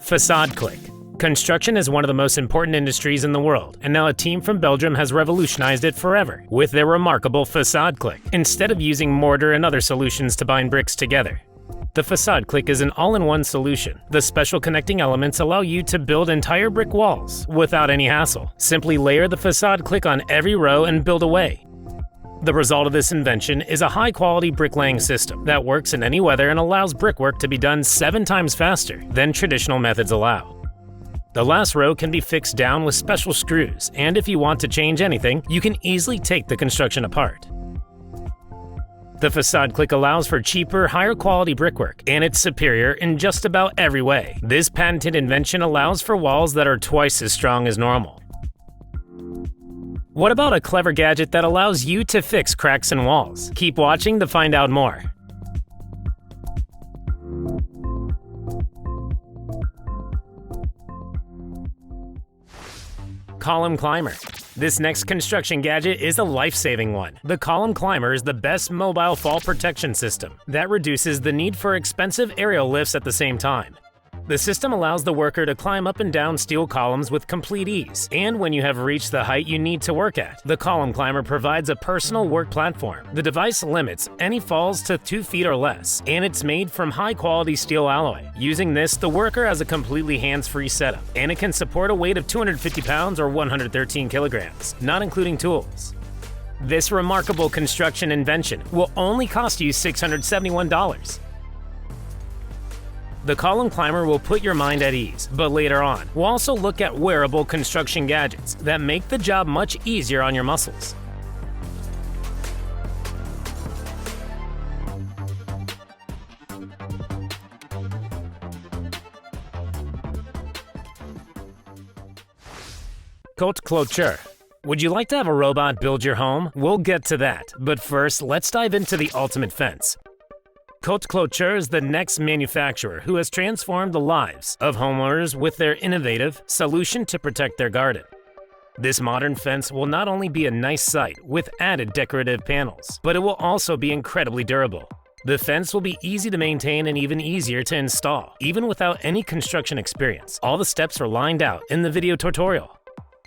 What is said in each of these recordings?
Facade Click. Construction is one of the most important industries in the world, and now a team from Belgium has revolutionized it forever with their remarkable Facade Click, instead of using mortar and other solutions to bind bricks together. The Facade Click is an all-in-one solution. The special connecting elements allow you to build entire brick walls without any hassle. Simply layer the Facade Click on every row and build away. The result of this invention is a high-quality bricklaying system that works in any weather and allows brickwork to be done 7 times faster than traditional methods allow. The last row can be fixed down with special screws, and if you want to change anything, you can easily take the construction apart. The Facade Click allows for cheaper, higher quality brickwork, and it's superior in just about every way. This patented invention allows for walls that are twice as strong as normal. What about a clever gadget that allows you to fix cracks in walls? Keep watching to find out more. Column Climber. This next construction gadget is a life-saving one. The Column Climber is the best mobile fall protection system that reduces the need for expensive aerial lifts at the same time. The system allows the worker to climb up and down steel columns with complete ease, and when you have reached the height you need to work at, the Column Climber provides a personal work platform. The device limits any falls to 2 feet or less, and it's made from high-quality steel alloy. Using this, the worker has a completely hands-free setup, and it can support a weight of 250 pounds or 113 kilograms, not including tools. This remarkable construction invention will only cost you $671. The Column Climber will put your mind at ease, but later on, we'll also look at wearable construction gadgets that make the job much easier on your muscles. Côté Clôture. Would you like to have a robot build your home? We'll get to that, but first, let's dive into the ultimate fence. Côté Clôture is the next manufacturer who has transformed the lives of homeowners with their innovative solution to protect their garden. This modern fence will not only be a nice sight with added decorative panels, but it will also be incredibly durable. The fence will be easy to maintain and even easier to install, even without any construction experience. All the steps are lined out in the video tutorial.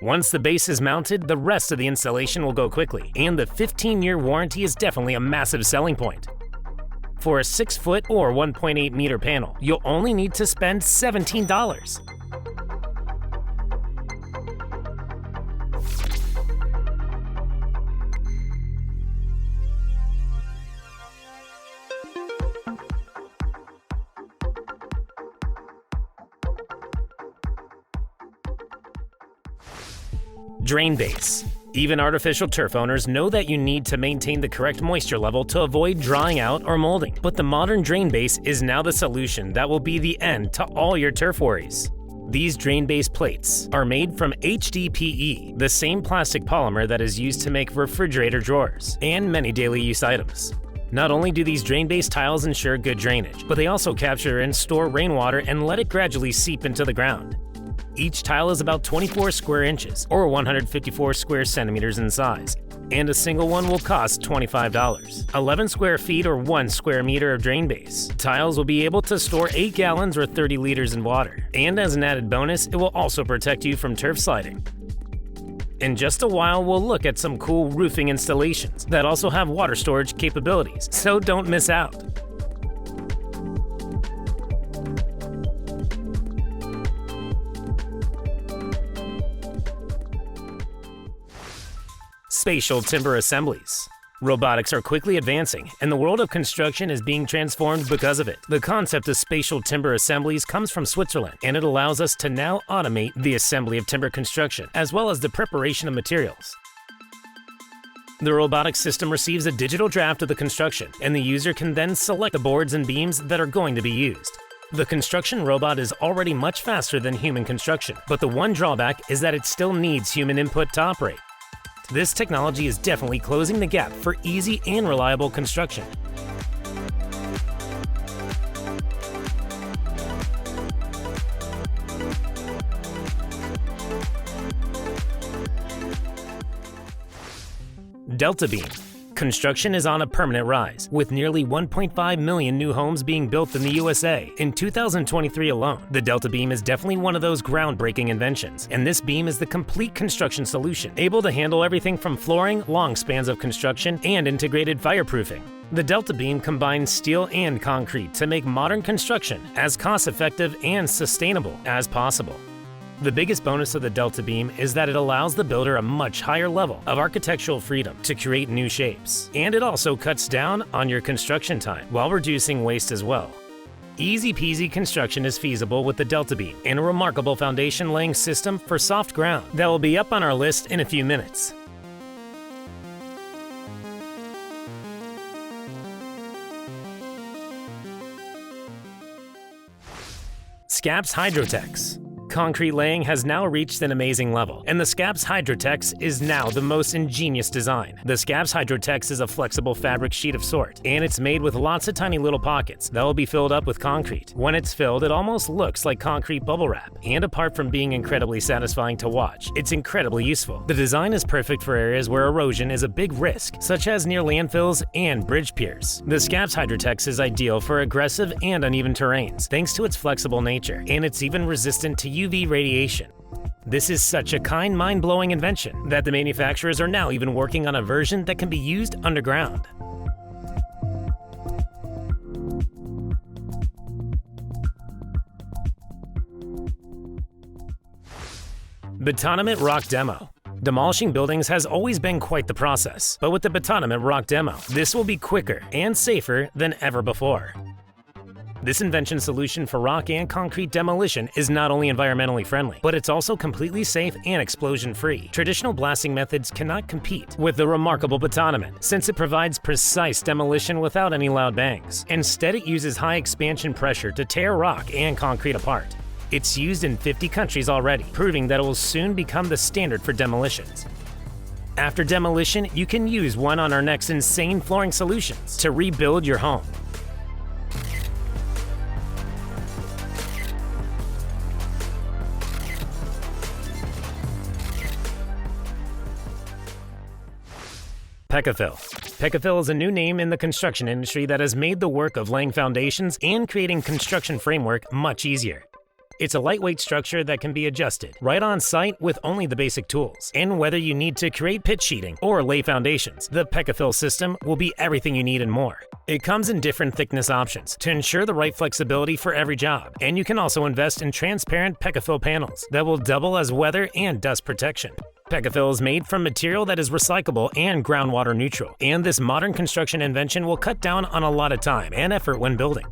Once the base is mounted, the rest of the installation will go quickly, and the 15-year warranty is definitely a massive selling point. For a 6-foot or 1.8 meter panel, you'll only need to spend $17. Drain base. Even artificial turf owners know that you need to maintain the correct moisture level to avoid drying out or molding. But the modern drain base is now the solution that will be the end to all your turf worries. These drain base plates are made from HDPE, the same plastic polymer that is used to make refrigerator drawers and many daily use items. Not only do these drain base tiles ensure good drainage, but they also capture and store rainwater and let it gradually seep into the ground. Each tile is about 24 square inches or 154 square centimeters in size, and a single one will cost $25. 11 square feet or 1 square meter of drain base. Tiles will be able to store 8 gallons or 30 liters in water, and as an added bonus, it will also protect you from turf sliding. In just a while, we'll look at some cool roofing installations that also have water storage capabilities, so don't miss out. Spatial timber assemblies. Robotics are quickly advancing, and the world of construction is being transformed because of it. The concept of spatial timber assemblies comes from Switzerland, and it allows us to now automate the assembly of timber construction, as well as the preparation of materials. The robotic system receives a digital draft of the construction, and the user can then select the boards and beams that are going to be used. The construction robot is already much faster than human construction, but the one drawback is that it still needs human input to operate. This technology is definitely closing the gap for easy and reliable construction. Delta beam. Construction is on a permanent rise, with nearly 1.5 million new homes being built in the USA. In 2023 alone, the Delta Beam is definitely one of those groundbreaking inventions, and this beam is the complete construction solution, able to handle everything from flooring, long spans of construction, and integrated fireproofing. The Delta Beam combines steel and concrete to make modern construction as cost-effective and sustainable as possible. The biggest bonus of the Delta Beam is that it allows the builder a much higher level of architectural freedom to create new shapes. And it also cuts down on your construction time while reducing waste as well. Easy peasy construction is feasible with the Delta Beam and a remarkable foundation laying system for soft ground that will be up on our list in a few minutes. SCAPS Hydrotex. Concrete laying has now reached an amazing level, and the SCAPS Hydrotex is now the most ingenious design. The SCAPS Hydrotex is a flexible fabric sheet of sort, and it's made with lots of tiny little pockets that will be filled up with concrete. When it's filled, it almost looks like concrete bubble wrap, and apart from being incredibly satisfying to watch, it's incredibly useful. The design is perfect for areas where erosion is a big risk, such as near landfills and bridge piers. The SCAPS Hydrotex is ideal for aggressive and uneven terrains, thanks to its flexible nature, and it's even resistant to UV radiation. This is such a kind, mind-blowing invention that the manufacturers are now even working on a version that can be used underground. Betonement Rock Demo. Demolishing buildings has always been quite the process, but with the Betonement Rock Demo, this will be quicker and safer than ever before. This invention solution for rock and concrete demolition is not only environmentally friendly, but it's also completely safe and explosion-free. Traditional blasting methods cannot compete with the remarkable Betonement, since it provides precise demolition without any loud bangs. Instead, it uses high expansion pressure to tear rock and concrete apart. It's used in 50 countries already, proving that it will soon become the standard for demolitions. After demolition, you can use one on our next insane flooring solutions to rebuild your home. Pekafill. Pekafill is a new name in the construction industry that has made the work of laying foundations and creating construction framework much easier. It's a lightweight structure that can be adjusted right on site with only the basic tools. And whether you need to create pitch sheeting or lay foundations, the Pekafill system will be everything you need and more. It comes in different thickness options to ensure the right flexibility for every job. And you can also invest in transparent Pekafill panels that will double as weather and dust protection. Pekafill is made from material that is recyclable and groundwater neutral, and this modern construction invention will cut down on a lot of time and effort when building.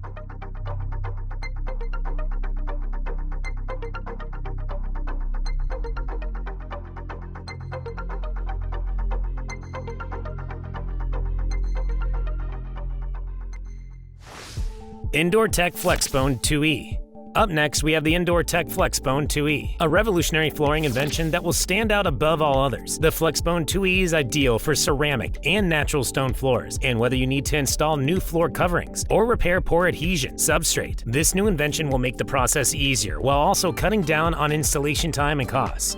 IndorTec Flexbone 2E. Up next, we have the IndorTec Flexbone 2E, a revolutionary flooring invention that will stand out above all others. The Flexbone 2E is ideal for ceramic and natural stone floors, and whether you need to install new floor coverings or repair poor adhesion substrate, this new invention will make the process easier while also cutting down on installation time and costs.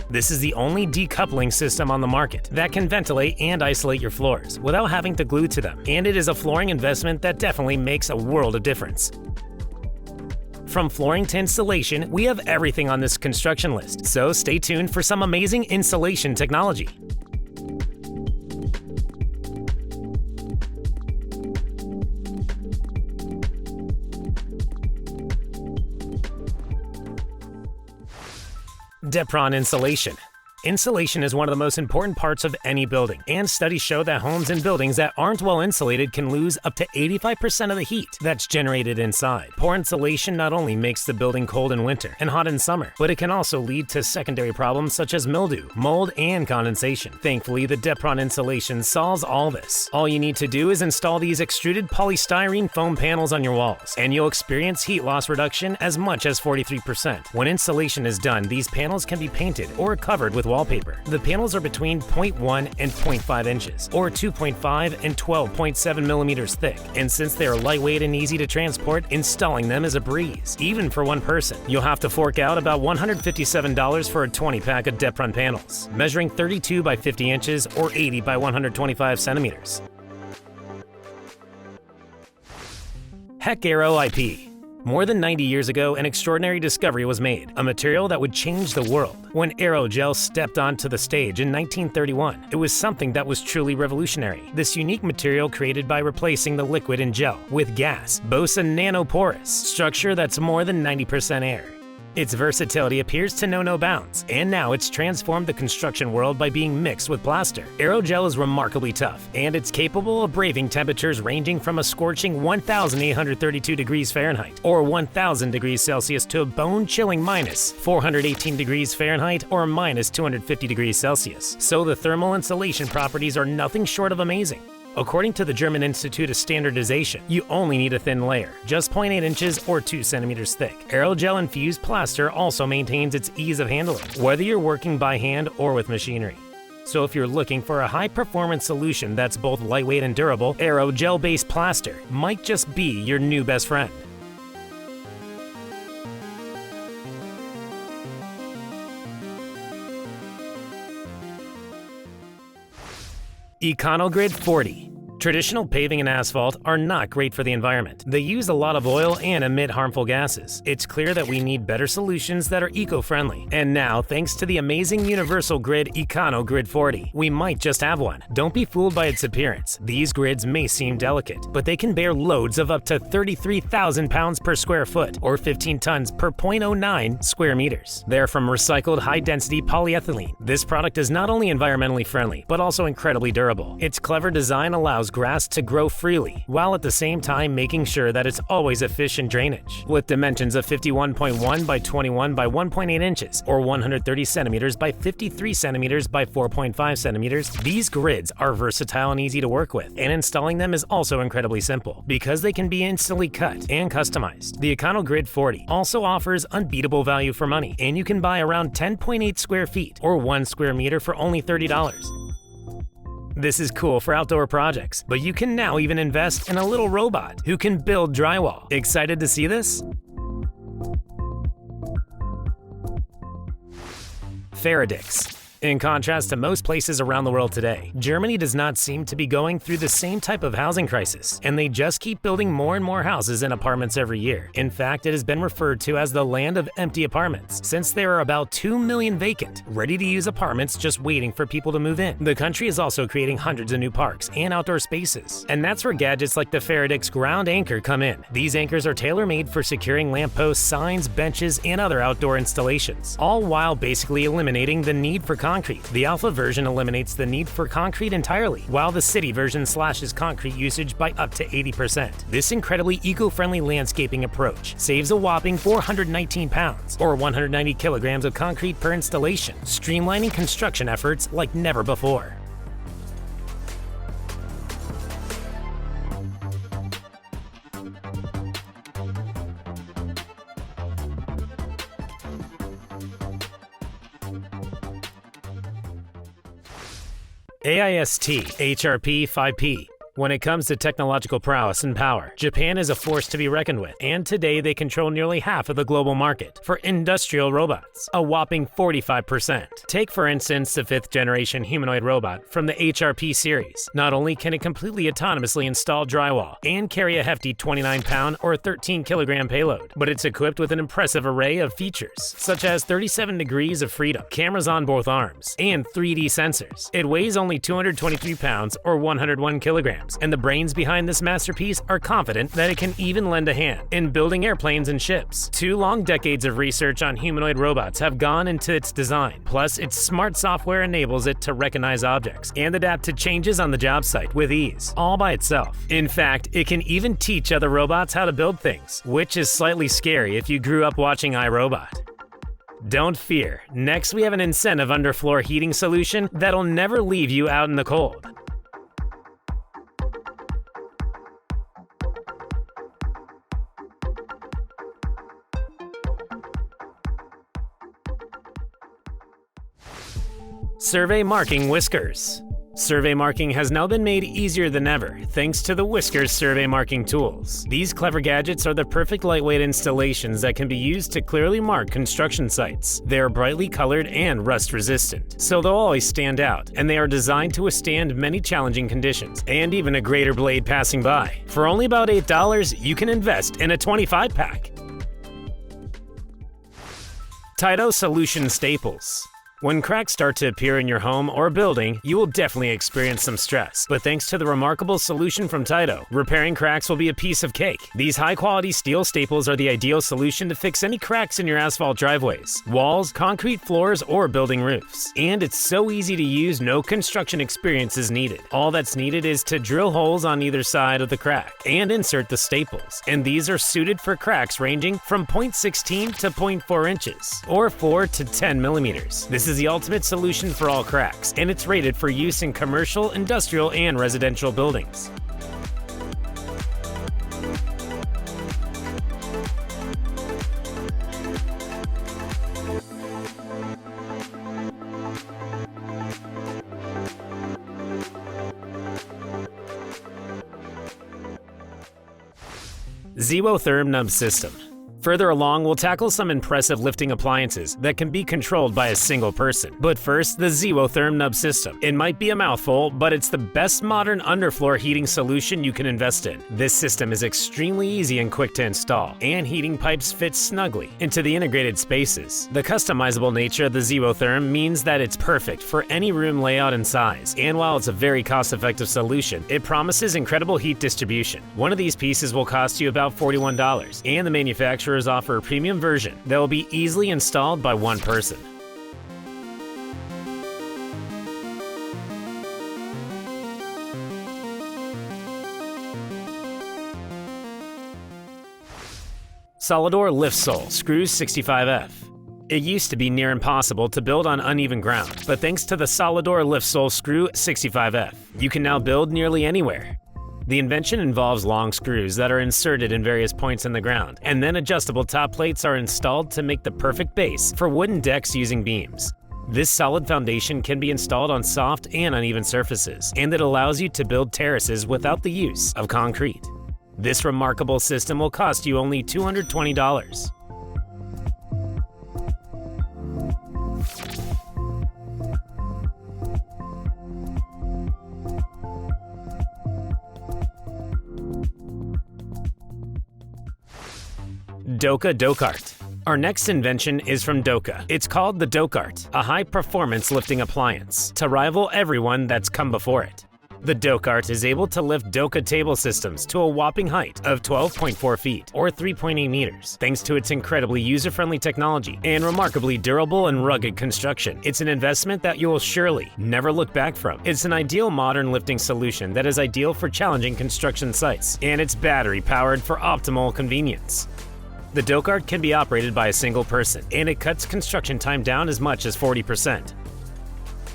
This is the only decoupling system on the market that can ventilate and isolate your floors without having to glue to them, and it is a flooring investment that definitely makes a world of difference. From flooring to installation, we have everything on this construction list, so stay tuned for some amazing insulation technology. Depron Insulation. Insulation is one of the most important parts of any building, and studies show that homes and buildings that aren't well insulated can lose up to 85% of the heat that's generated inside. Poor insulation not only makes the building cold in winter and hot in summer, but it can also lead to secondary problems such as mildew, mold, and condensation. Thankfully, the Depron Insulation solves all this. All you need to do is install these extruded polystyrene foam panels on your walls, and you'll experience heat loss reduction as much as 43%. When installation is done, these panels can be painted or covered with wallpaper. The panels are between 0.1 and 0.5 inches, or 2.5 and 12.7 millimeters thick, and since they are lightweight and easy to transport, installing them is a breeze, even for one person. You'll have to fork out about $157 for a 20-pack of Depron panels, measuring 32 by 50 inches or 80 by 125 centimeters. Heck Aero IP. More than 90 years ago, an extraordinary discovery was made, a material that would change the world. When Aerogel stepped onto the stage in 1931, it was something that was truly revolutionary. This unique material created by replacing the liquid in gel with gas boasts a nanoporous structure that's more than 90% air. Its versatility appears to know no bounds, and now it's transformed the construction world by being mixed with plaster. Aerogel is remarkably tough, and it's capable of braving temperatures ranging from a scorching 1,832 degrees Fahrenheit or 1,000 degrees Celsius to a bone-chilling minus 418 degrees Fahrenheit or minus 250 degrees Celsius. So the thermal insulation properties are nothing short of amazing. According to the German Institute of Standardization, you only need a thin layer, just 0.8 inches or 2 centimeters thick. Aerogel-infused plaster also maintains its ease of handling, whether you're working by hand or with machinery. So if you're looking for a high-performance solution that's both lightweight and durable, aerogel-based plaster might just be your new best friend. Econo Grid 40. Traditional paving and asphalt are not great for the environment. They use a lot of oil and emit harmful gases. It's clear that we need better solutions that are eco-friendly. And now, thanks to the amazing universal grid Econo Grid 40, we might just have one. Don't be fooled by its appearance. These grids may seem delicate, but they can bear loads of up to 33,000 pounds per square foot, or 15 tons per 0.09 square meters. They're from recycled high-density polyethylene. This product is not only environmentally friendly, but also incredibly durable. Its clever design allows grass to grow freely, while at the same time making sure that it's always efficient drainage. With dimensions of 51.1 by 21 by 1.8 inches, or 130 centimeters by 53 centimeters by 4.5 centimeters, these grids are versatile and easy to work with, and installing them is also incredibly simple, because they can be instantly cut and customized. The Econo Grid 40 also offers unbeatable value for money, and you can buy around 10.8 square feet, or 1 square meter for only $30. This is cool for outdoor projects, but you can now even invest in a little robot who can build drywall. Excited to see this? Hydrotex. In contrast to most places around the world today, Germany does not seem to be going through the same type of housing crisis, and they just keep building more and more houses and apartments every year. In fact, it has been referred to as the land of empty apartments, since there are about 2 million vacant, ready-to-use apartments just waiting for people to move in. The country is also creating hundreds of new parks and outdoor spaces, and that's where gadgets like the Hydrotex ground anchor come in. These anchors are tailor-made for securing lampposts, signs, benches, and other outdoor installations, all while basically eliminating the need for concrete. The alpha version eliminates the need for concrete entirely, while the city version slashes concrete usage by up to 80%. This incredibly eco-friendly landscaping approach saves a whopping 419 pounds, or 190 kilograms of concrete per installation, streamlining construction efforts like never before. AIST HRP 5P. When it comes to technological prowess and power, Japan is a force to be reckoned with, and today they control nearly half of the global market for industrial robots, a whopping 45%. Take, for instance, the 5th-generation humanoid robot from the HRP series. Not only can it completely autonomously install drywall and carry a hefty 29-pound or 13-kilogram payload, but it's equipped with an impressive array of features, such as 37 degrees of freedom, cameras on both arms, and 3D sensors. It weighs only 223 pounds or 101 kilograms. And the brains behind this masterpiece are confident that it can even lend a hand in building airplanes and ships. 2 long decades of research on humanoid robots have gone into its design. Plus, its smart software enables it to recognize objects and adapt to changes on the job site with ease, all by itself. In fact, it can even teach other robots how to build things, which is slightly scary if you grew up watching iRobot. Don't fear. Next, we have an incentive underfloor heating solution that'll never leave you out in the cold. Survey marking whiskers. Survey marking has now been made easier than ever thanks to the Whiskers survey marking tools. These clever gadgets are the perfect lightweight installations that can be used to clearly mark construction sites. They are brightly colored and rust resistant, so they'll always stand out, and they are designed to withstand many challenging conditions and even a greater blade passing by. For only about $8, you can invest in a 25-pack. Tito Solution Staples. When cracks start to appear in your home or building, you will definitely experience some stress. But thanks to the remarkable solution from Tito, repairing cracks will be a piece of cake. These high-quality steel staples are the ideal solution to fix any cracks in your asphalt driveways, walls, concrete floors, or building roofs. And it's so easy to use, no construction experience is needed. All that's needed is to drill holes on either side of the crack and insert the staples. And these are suited for cracks ranging from 0.16 to 0.4 inches, or 4 to 10 millimeters. This is the ultimate solution for all cracks, and it's rated for use in commercial, industrial, and residential buildings. Zipbolt Nub System. Further along, we'll tackle some impressive lifting appliances that can be controlled by a single person. But first, the Zipbolt Nub System. It might be a mouthful, but it's the best modern underfloor heating solution you can invest in. This system is extremely easy and quick to install, and heating pipes fit snugly into the integrated spaces. The customizable nature of the Zipbolt means that it's perfect for any room layout and size, and while it's a very cost-effective solution, it promises incredible heat distribution. One of these pieces will cost you about $41, and the manufacturer offer a premium version that will be easily installed by one person. Solidor Lift Sole Screws 65F. It used to be near impossible to build on uneven ground, but thanks to the Solidor Lift Sole Screw 65F, you can now build nearly anywhere. The invention involves long screws that are inserted in various points in the ground, and then adjustable top plates are installed to make the perfect base for wooden decks using beams. This solid foundation can be installed on soft and uneven surfaces, and it allows you to build terraces without the use of concrete. This remarkable system will cost you only $220. Doka Dokart. Our next invention is from Doka. It's called the Dokart, a high-performance lifting appliance, to rival everyone that's come before it. The Dokart is able to lift Doka table systems to a whopping height of 12.4 feet, or 3.8 meters. Thanks to its incredibly user-friendly technology and remarkably durable and rugged construction, it's an investment that you will surely never look back from. It's an ideal modern lifting solution that is ideal for challenging construction sites, and it's battery-powered for optimal convenience. The Dokart can be operated by a single person, and it cuts construction time down as much as 40%.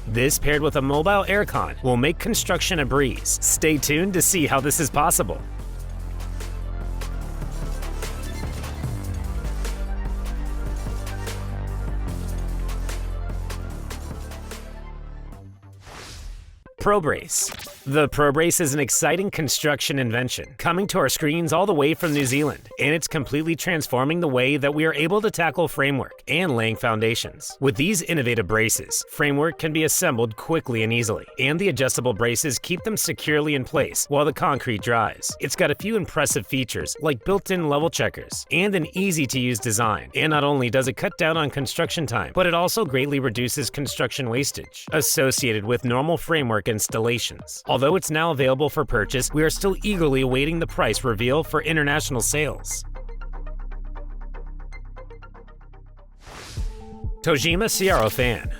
This, paired with a mobile aircon, will make construction a breeze. Stay tuned to see how this is possible. Prob Brace. The Prob Brace is an exciting construction invention coming to our screens all the way from New Zealand, and it's completely transforming the way that we are able to tackle framework and laying foundations. With these innovative braces, framework can be assembled quickly and easily, and the adjustable braces keep them securely in place while the concrete dries. It's got a few impressive features like built-in level checkers and an easy-to-use design, and not only does it cut down on construction time, but it also greatly reduces construction wastage associated with normal framework installations. Although it's now available for purchase, we are still eagerly awaiting the price reveal for international sales. Tojima Siara Fan.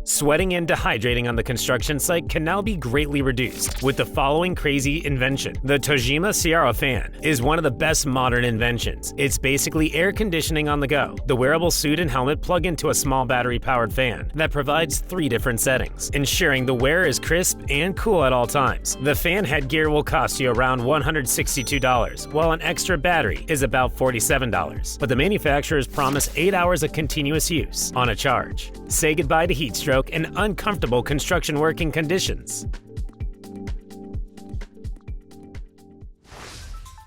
Sweating and dehydrating on the construction site can now be greatly reduced with the following crazy invention. The Tojima Siara Fan is one of the best modern inventions. It's basically air conditioning on the go. The wearable suit and helmet plug into a small battery-powered fan that provides 3 different settings, ensuring the wearer is crisp and cool at all times. The fan headgear will cost you around $162, while an extra battery is about $47. But the manufacturers promise 8 hours of continuous use on a charge. Say goodbye to heat stroke and uncomfortable construction working conditions.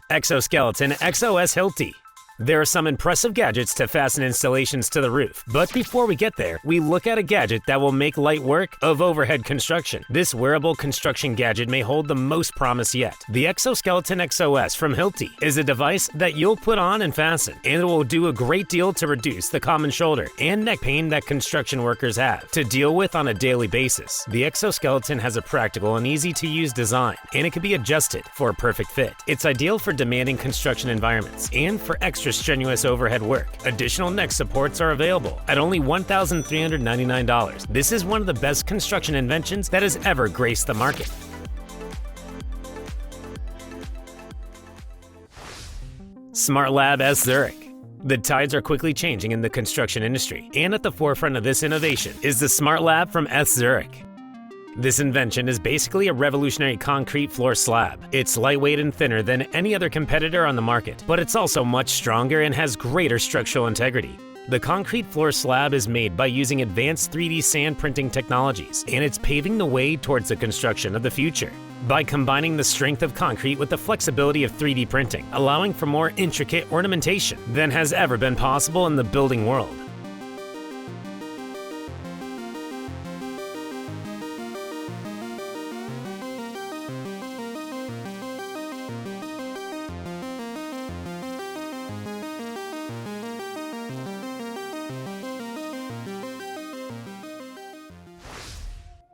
Exoskeleton XOS S Hilti. There are some impressive gadgets to fasten installations to the roof, but before we get there, we look at a gadget that will make light work of overhead construction. This wearable construction gadget may hold the most promise yet. The Exoskeleton XOS from Hilti is a device that you'll put on and fasten, and it will do a great deal to reduce the common shoulder and neck pain that construction workers have to deal with on a daily basis. The exoskeleton has a practical and easy-to-use design, and it can be adjusted for a perfect fit. It's ideal for demanding construction environments and for extra strenuous overhead work. Additional neck supports are available at only $1,399. This is one of the best construction inventions that has ever graced the market. Smart Lab S Zurich. The tides are quickly changing in the construction industry, and at the forefront of this innovation is the Smart Lab from S Zurich. This invention is basically a revolutionary concrete floor slab. It's lightweight and thinner than any other competitor on the market, but it's also much stronger and has greater structural integrity. The concrete floor slab is made by using advanced 3D sand printing technologies, and it's paving the way towards the construction of the future. By combining the strength of concrete with the flexibility of 3D printing, allowing for more intricate ornamentation than has ever been possible in the building world.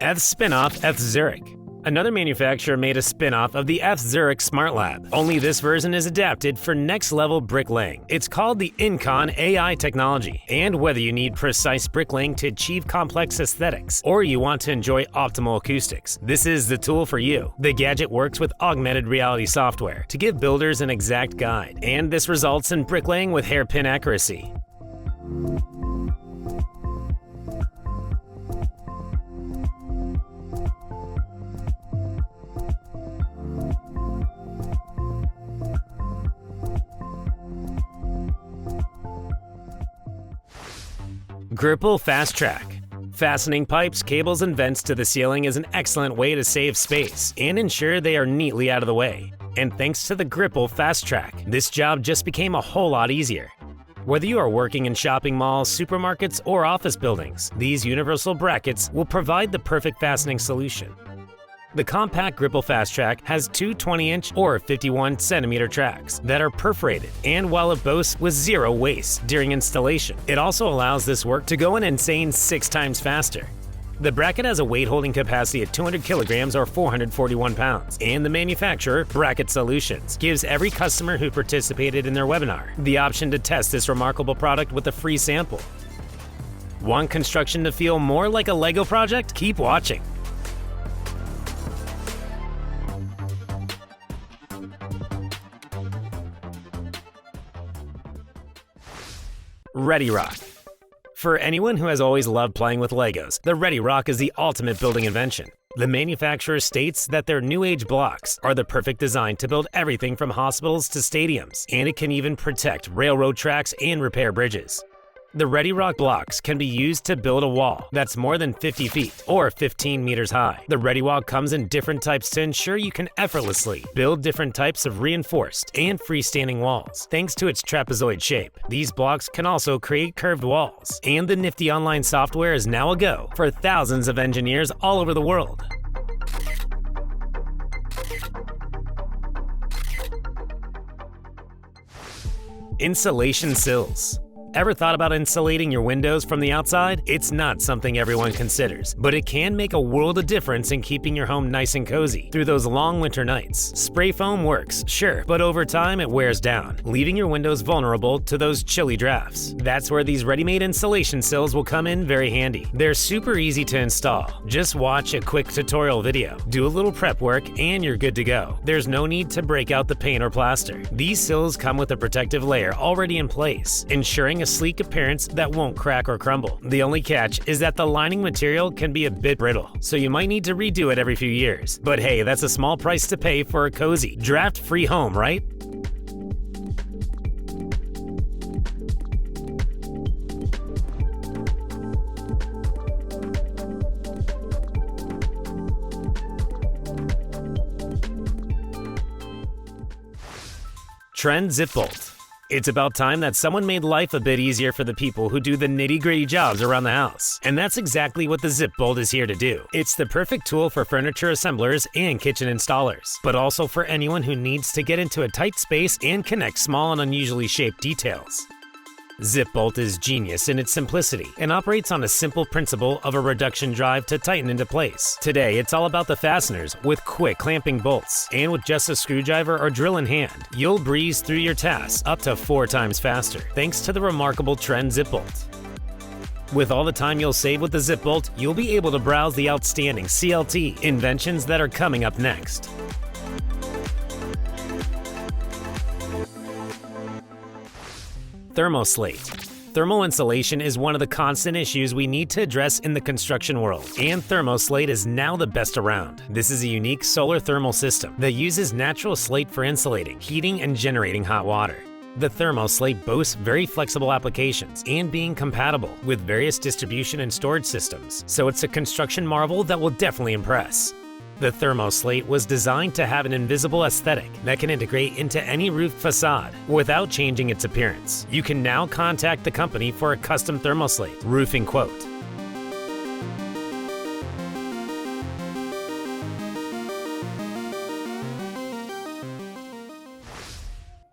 F spin-off F Zurich. Another manufacturer made a spin-off of the F Zurich Smart Lab, only this version is adapted for next-level bricklaying. It's called the Incon AI technology, and whether you need precise bricklaying to achieve complex aesthetics, or you want to enjoy optimal acoustics, this is the tool for you. The gadget works with augmented reality software to give builders an exact guide, and this results in bricklaying with hairpin accuracy. Gripple FastTrack. Fastening pipes, cables, and vents to the ceiling is an excellent way to save space and ensure they are neatly out of the way. And thanks to the Gripple FastTrack, this job just became a whole lot easier. Whether you are working in shopping malls, supermarkets, or office buildings, these universal brackets will provide the perfect fastening solution. The compact Gripple FastTrack has two 20-inch or 51-centimeter tracks that are perforated, and while it boasts with zero waste during installation, it also allows this work to go an insane 6 times faster. The bracket has a weight holding capacity of 200 kilograms or 441 pounds, and the manufacturer, Bracket Solutions, gives every customer who participated in their webinar the option to test this remarkable product with a free sample. Want construction to feel more like a Lego project? Keep watching. Ready Rock. For anyone who has always loved playing with Legos, the Ready Rock is the ultimate building invention. The manufacturer states that their new age blocks are the perfect design to build everything from hospitals to stadiums, and it can even protect railroad tracks and repair bridges. The Ready Rock blocks can be used to build a wall that's more than 50 feet or 15 meters high. The Ready Rock comes in different types to ensure you can effortlessly build different types of reinforced and freestanding walls. Thanks to its trapezoid shape, these blocks can also create curved walls. And the nifty online software is now a go for thousands of engineers all over the world. Insulation sills. Ever thought about insulating your windows from the outside? It's not something everyone considers, but it can make a world of difference in keeping your home nice and cozy through those long winter nights. Spray foam works, sure, but over time it wears down, leaving your windows vulnerable to those chilly drafts. That's where these ready-made insulation sills will come in very handy. They're super easy to install. Just watch a quick tutorial video, do a little prep work, and you're good to go. There's no need to break out the paint or plaster. These sills come with a protective layer already in place, ensuring a sleek appearance that won't crack or crumble. The only catch is that the lining material can be a bit brittle, so you might need to redo it every few years. But hey, that's a small price to pay for a cozy, draft-free home, right? Trend Zipbolt. It's about time that someone made life a bit easier for the people who do the nitty-gritty jobs around the house. And that's exactly what the Zipbolt is here to do. It's the perfect tool for furniture assemblers and kitchen installers, but also for anyone who needs to get into a tight space and connect small and unusually shaped details. Zipbolt is genius in its simplicity and operates on a simple principle of a reduction drive to tighten into place. Today, it's all about the fasteners with quick clamping bolts, and with just a screwdriver or drill in hand, you'll breeze through your tasks up to 4 times faster, thanks to the remarkable Trend Zipbolt. With all the time you'll save with the Zipbolt, you'll be able to browse the outstanding CLT inventions that are coming up next. Thermos Slate. Thermal insulation is one of the constant issues we need to address in the construction world, and Thermos Slate is now the best around. This is a unique solar thermal system that uses natural slate for insulating, heating, and generating hot water. The Thermos Slate boasts very flexible applications and being compatible with various distribution and storage systems, so it's a construction marvel that will definitely impress. The Thermos Slate was designed to have an invisible aesthetic that can integrate into any roof facade without changing its appearance. You can now contact the company for a custom Thermos Slate roofing quote.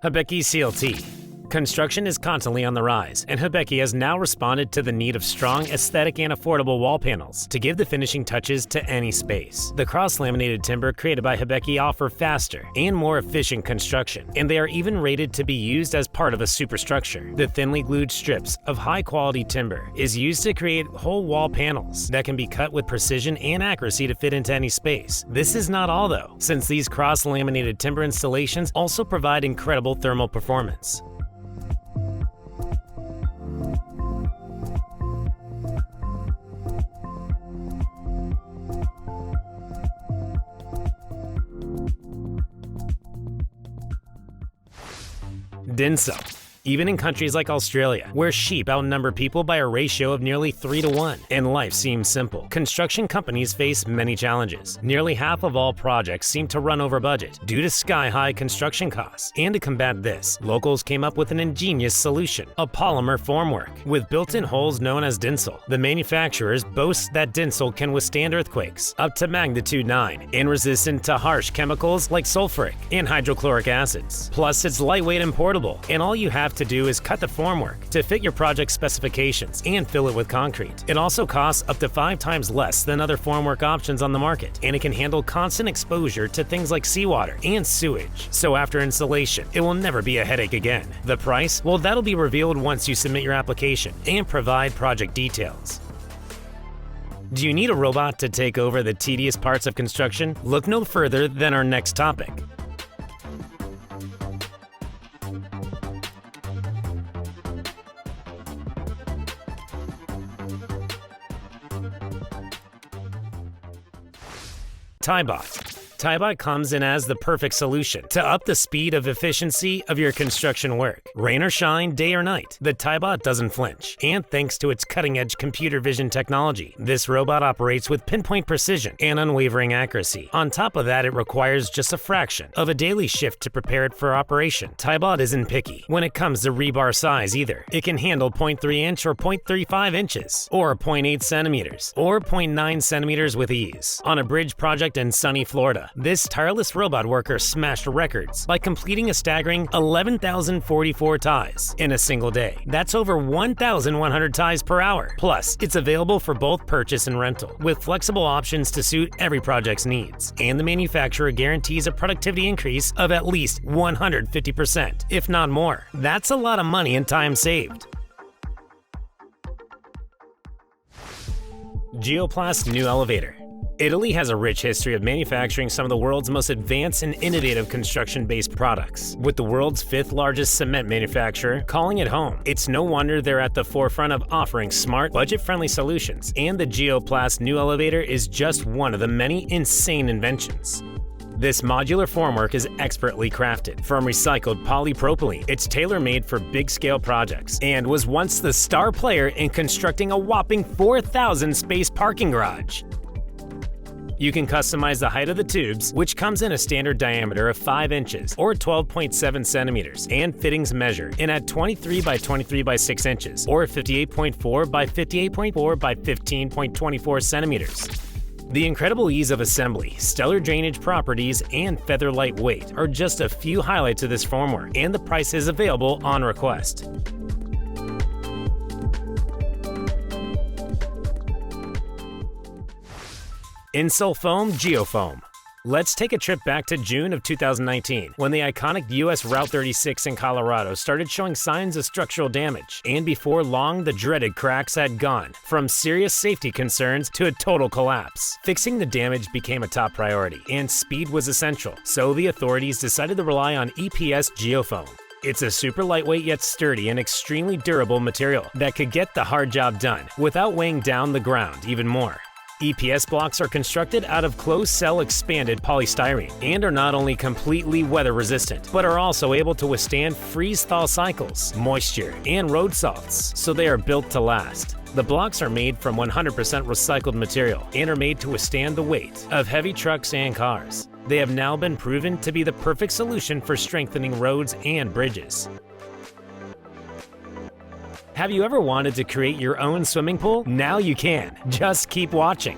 Hibiki CLT. Construction is constantly on the rise, and Hibiki has now responded to the need of strong, aesthetic, and affordable wall panels to give the finishing touches to any space. The cross-laminated timber created by Hibiki offer faster and more efficient construction, and they are even rated to be used as part of a superstructure. The thinly glued strips of high-quality timber is used to create whole wall panels that can be cut with precision and accuracy to fit into any space. This is not all, though, since these cross-laminated timber installations also provide incredible thermal performance. Dinso. Even in countries like Australia, where sheep outnumber people by a ratio of nearly 3 to 1, and life seems simple, construction companies face many challenges. Nearly half of all projects seem to run over budget due to sky-high construction costs. And to combat this, locals came up with an ingenious solution, a polymer formwork with built-in holes known as Dinsel. The manufacturers boast that Dinsel can withstand earthquakes up to magnitude 9 and resistant to harsh chemicals like sulfuric and hydrochloric acids. Plus, it's lightweight and portable, and all you have to do is cut the formwork to fit your project specifications and fill it with concrete. It also costs up to 5 times less than other formwork options on the market, and it can handle constant exposure to things like seawater and sewage. So after installation, it will never be a headache again. The price? Well, that'll be revealed once you submit your application and provide project details. Do you need a robot to take over the tedious parts of construction? Look no further than our next topic. Tibot. Tibot comes in as the perfect solution to up the speed of efficiency of your construction work. Rain or shine, day or night, the Tibot doesn't flinch. And thanks to its cutting-edge computer vision technology, this robot operates with pinpoint precision and unwavering accuracy. On top of that, it requires just a fraction of a daily shift to prepare it for operation. Tibot isn't picky when it comes to rebar size either. It can handle 0.3 inch or 0.35 inches, or 0.8 centimeters, or 0.9 centimeters with ease. On a bridge project in sunny Florida, this tireless robot worker smashed records by completing a staggering 11,044 ties in a single day. That's over 1,100 ties per hour. Plus, it's available for both purchase and rental, with flexible options to suit every project's needs. And the manufacturer guarantees a productivity increase of at least 150%, if not more. That's a lot of money and time saved. Geoplast New Elevetor. Italy has a rich history of manufacturing some of the world's most advanced and innovative construction-based products. With the world's 5th largest cement manufacturer calling it home, it's no wonder they're at the forefront of offering smart, budget-friendly solutions, and the Geoplast New Elevetor is just one of the many insane inventions. This modular formwork is expertly crafted from recycled polypropylene. It's tailor-made for big-scale projects and was once the star player in constructing a whopping 4,000 space parking garage. You can customize the height of the tubes, which comes in a standard diameter of 5 inches or 12.7 centimeters, and fittings measure in at 23 by 23 by 6 inches or 58.4 by 58.4 by 15.24 centimeters. The incredible ease of assembly, stellar drainage properties, and feather light weight are just a few highlights of this formwork, and the price is available on request. Insulfoam Geofoam. Let's take a trip back to June of 2019, when the iconic US Route 36 in Colorado started showing signs of structural damage, and before long the dreaded cracks had gone from serious safety concerns to a total collapse. Fixing the damage became a top priority, and speed was essential, so the authorities decided to rely on EPS Geofoam. It's a super lightweight yet sturdy and extremely durable material that could get the hard job done without weighing down the ground even more. EPS blocks are constructed out of closed-cell expanded polystyrene and are not only completely weather resistant, but are also able to withstand freeze-thaw cycles, moisture, and road salts, so they are built to last. The blocks are made from 100% recycled material and are made to withstand the weight of heavy trucks and cars. They have now been proven to be the perfect solution for strengthening roads and bridges. Have you ever wanted to create your own swimming pool? Now you can. Just keep watching.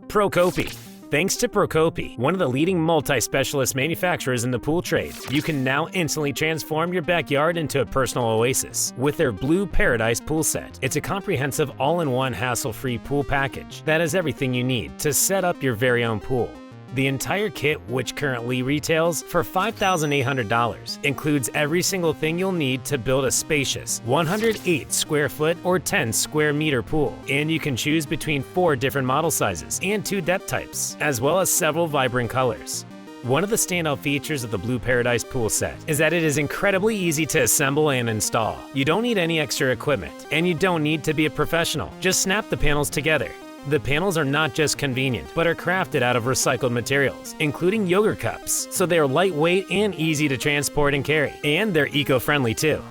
Procopy. Thanks to Procopy, one of the leading multi-specialist manufacturers in the pool trade, you can now instantly transform your backyard into a personal oasis with their Blue Paradise pool set. It's a comprehensive all-in-one hassle-free pool package that has everything you need to set up your very own pool. The entire kit, which currently retails for $5,800, includes every single thing you'll need to build a spacious 108 square foot or 10 square meter pool. And you can choose between 4 different model sizes and 2 depth types, as well as several vibrant colors. One of the standout features of the Blue Paradise pool set is that it is incredibly easy to assemble and install. You don't need any extra equipment, and you don't need to be a professional. Just snap the panels together. The panels are not just convenient, but are crafted out of recycled materials, including yogurt cups, so they are lightweight and easy to transport and carry. And they're eco-friendly too.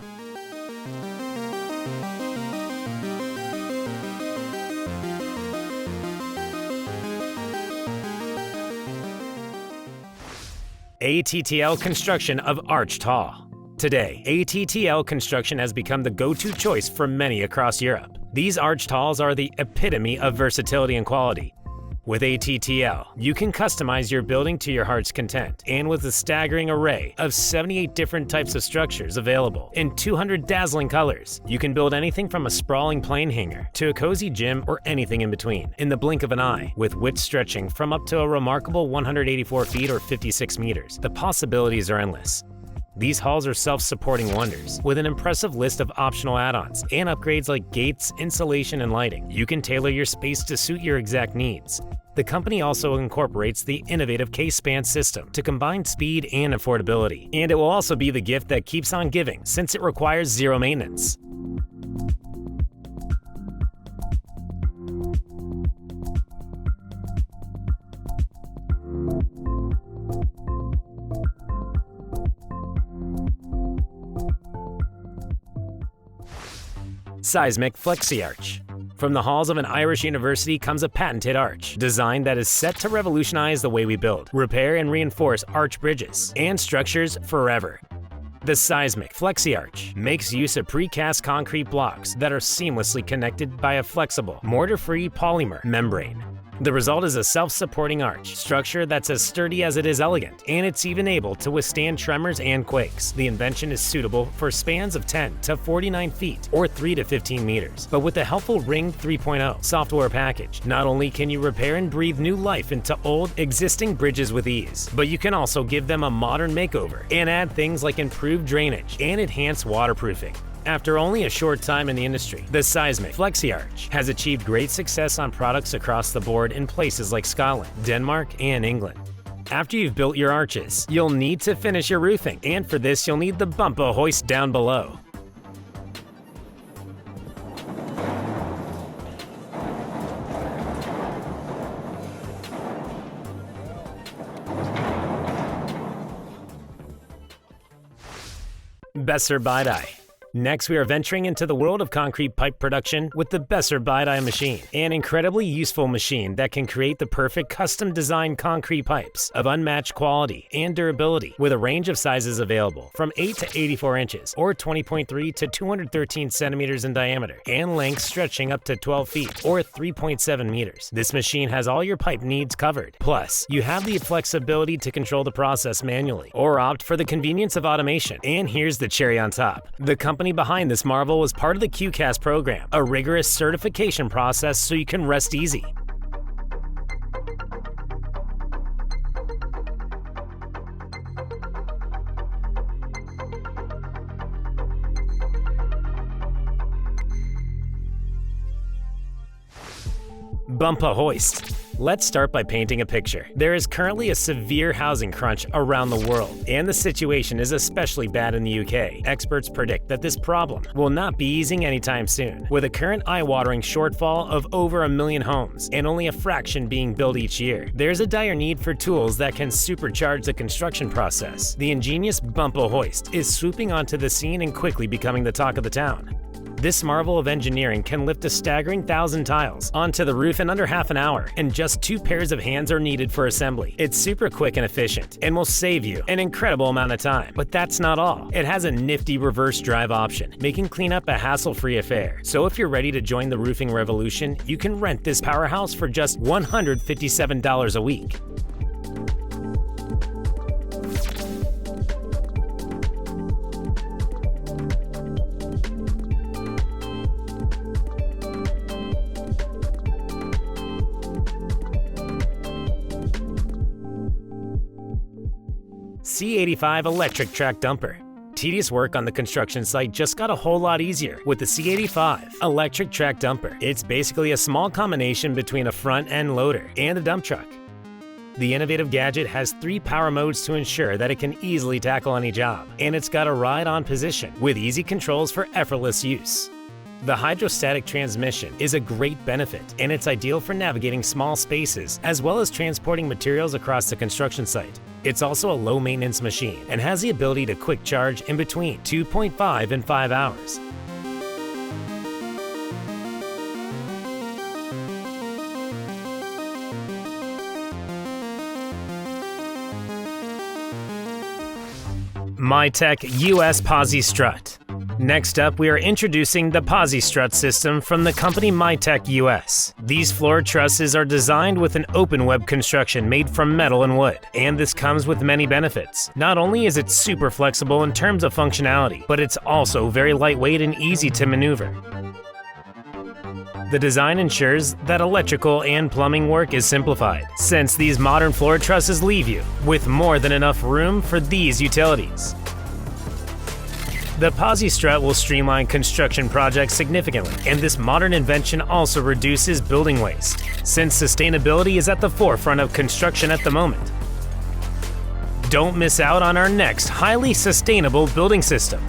ATTL Construction of Arch Tall. Today, ATTL Construction has become the go-to choice for many across Europe. These arch talls are the epitome of versatility and quality. With ATTL, you can customize your building to your heart's content, and with a staggering array of 78 different types of structures available in 200 dazzling colors, you can build anything from a sprawling plane hangar to a cozy gym or anything in between in the blink of an eye, with width stretching from up to a remarkable 184 feet or 56 meters. The possibilities are endless. These halls are self-supporting wonders, with an impressive list of optional add-ons and upgrades like gates, insulation, and lighting. You can tailor your space to suit your exact needs. The company also incorporates the innovative K-span system to combine speed and affordability. And it will also be the gift that keeps on giving, since it requires zero maintenance. Seismic FlexiArch. From the halls of an Irish university comes a patented arch, design that is set to revolutionize the way we build, repair, and reinforce arch bridges and structures forever. The Seismic FlexiArch makes use of precast concrete blocks that are seamlessly connected by a flexible, mortar-free polymer membrane. The result is a self-supporting arch structure that's as sturdy as it is elegant, and it's even able to withstand tremors and quakes. The invention is suitable for spans of 10 to 49 feet or 3 to 15 meters. But with the helpful Ring 3.0 software package, not only can you repair and breathe new life into old, existing bridges with ease, but you can also give them a modern makeover and add things like improved drainage and enhanced waterproofing. After only a short time in the industry, the Seismic FlexiArch has achieved great success on products across the board in places like Scotland, Denmark, and England. After you've built your arches, you'll need to finish your roofing, and for this you'll need the Bumpa Hoist down below. Besser BiDi. Next, we are venturing into the world of concrete pipe production with the Besser BiDi machine, an incredibly useful machine that can create the perfect custom-designed concrete pipes of unmatched quality and durability with a range of sizes available from 8 to 84 inches or 20.3 to 213 centimeters in diameter and length stretching up to 12 feet or 3.7 meters. This machine has all your pipe needs covered. Plus, you have the flexibility to control the process manually or opt for the convenience of automation. And here's the cherry on top. The company behind this marvel was part of the QCAS program, a rigorous certification process so you can rest easy. Bumpa Hoist. Let's start by painting a picture. There is currently a severe housing crunch around the world, and the situation is especially bad in the UK. Experts predict that this problem will not be easing anytime soon, with a current eye-watering shortfall of over 1 million homes and only a fraction being built each year. There's a dire need for tools that can supercharge the construction process. The ingenious Bumpa Hoist is swooping onto the scene and quickly becoming the talk of the town. This marvel of engineering can lift a staggering 1,000 tiles onto the roof in under half an hour, and just 2 pairs of hands are needed for assembly. It's super quick and efficient, and will save you an incredible amount of time. But that's not all. It has a nifty reverse drive option, making cleanup a hassle-free affair. So if you're ready to join the roofing revolution, you can rent this powerhouse for just $157 a week. C85 electric track dumper. Tedious work on the construction site just got a whole lot easier with the C85 electric track dumper. It's basically a small combination between a front-end loader and a dump truck. The innovative gadget has 3 power modes to ensure that it can easily tackle any job, and it's got a ride-on position with easy controls for effortless use. The hydrostatic transmission is a great benefit, and it's ideal for navigating small spaces as well as transporting materials across the construction site. It's also a low-maintenance machine and has the ability to quick charge in between 2.5 and 5 hours. MyTech US Posi Strut. Next up, we are introducing the Posi Strut system from the company MyTech US. These floor trusses are designed with an open web construction made from metal and wood, and this comes with many benefits. Not only is it super flexible in terms of functionality, but it's also very lightweight and easy to maneuver. The design ensures that electrical and plumbing work is simplified, since these modern floor trusses leave you with more than enough room for these utilities. The Posi Strut will streamline construction projects significantly, and this modern invention also reduces building waste, since sustainability is at the forefront of construction at the moment. Don't miss out on our next highly sustainable building system.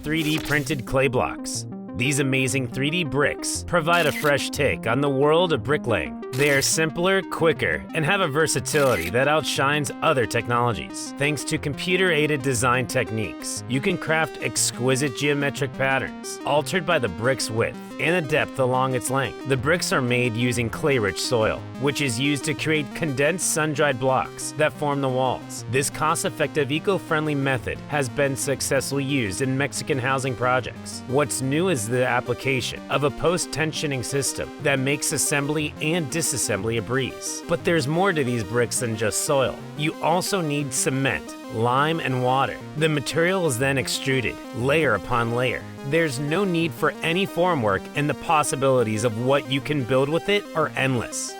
(3D printed clay blocks). These amazing 3D bricks provide a fresh take on the world of bricklaying. They are simpler, quicker, and have a versatility that outshines other technologies. Thanks to computer-aided design techniques, you can craft exquisite geometric patterns, altered by the brick's width and the depth along its length. The bricks are made using clay-rich soil, which is used to create condensed sun-dried blocks that form the walls. This cost-effective, eco-friendly method has been successfully used in Mexican housing projects. What's new is the application of a post-tensioning system that makes assembly and disassembly a breeze. But there's more to these bricks than just soil. You also need cement, lime, and water. The material is then extruded, layer upon layer. There's no need for any formwork, and the possibilities of what you can build with it are endless.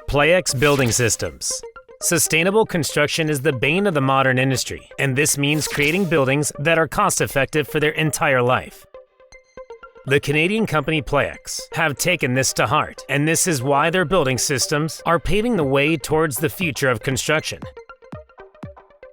Plex Building Systems. Sustainable construction is the bane of the modern industry, and this means creating buildings that are cost-effective for their entire life. The Canadian company Plex have taken this to heart, and this is why their building systems are paving the way towards the future of construction.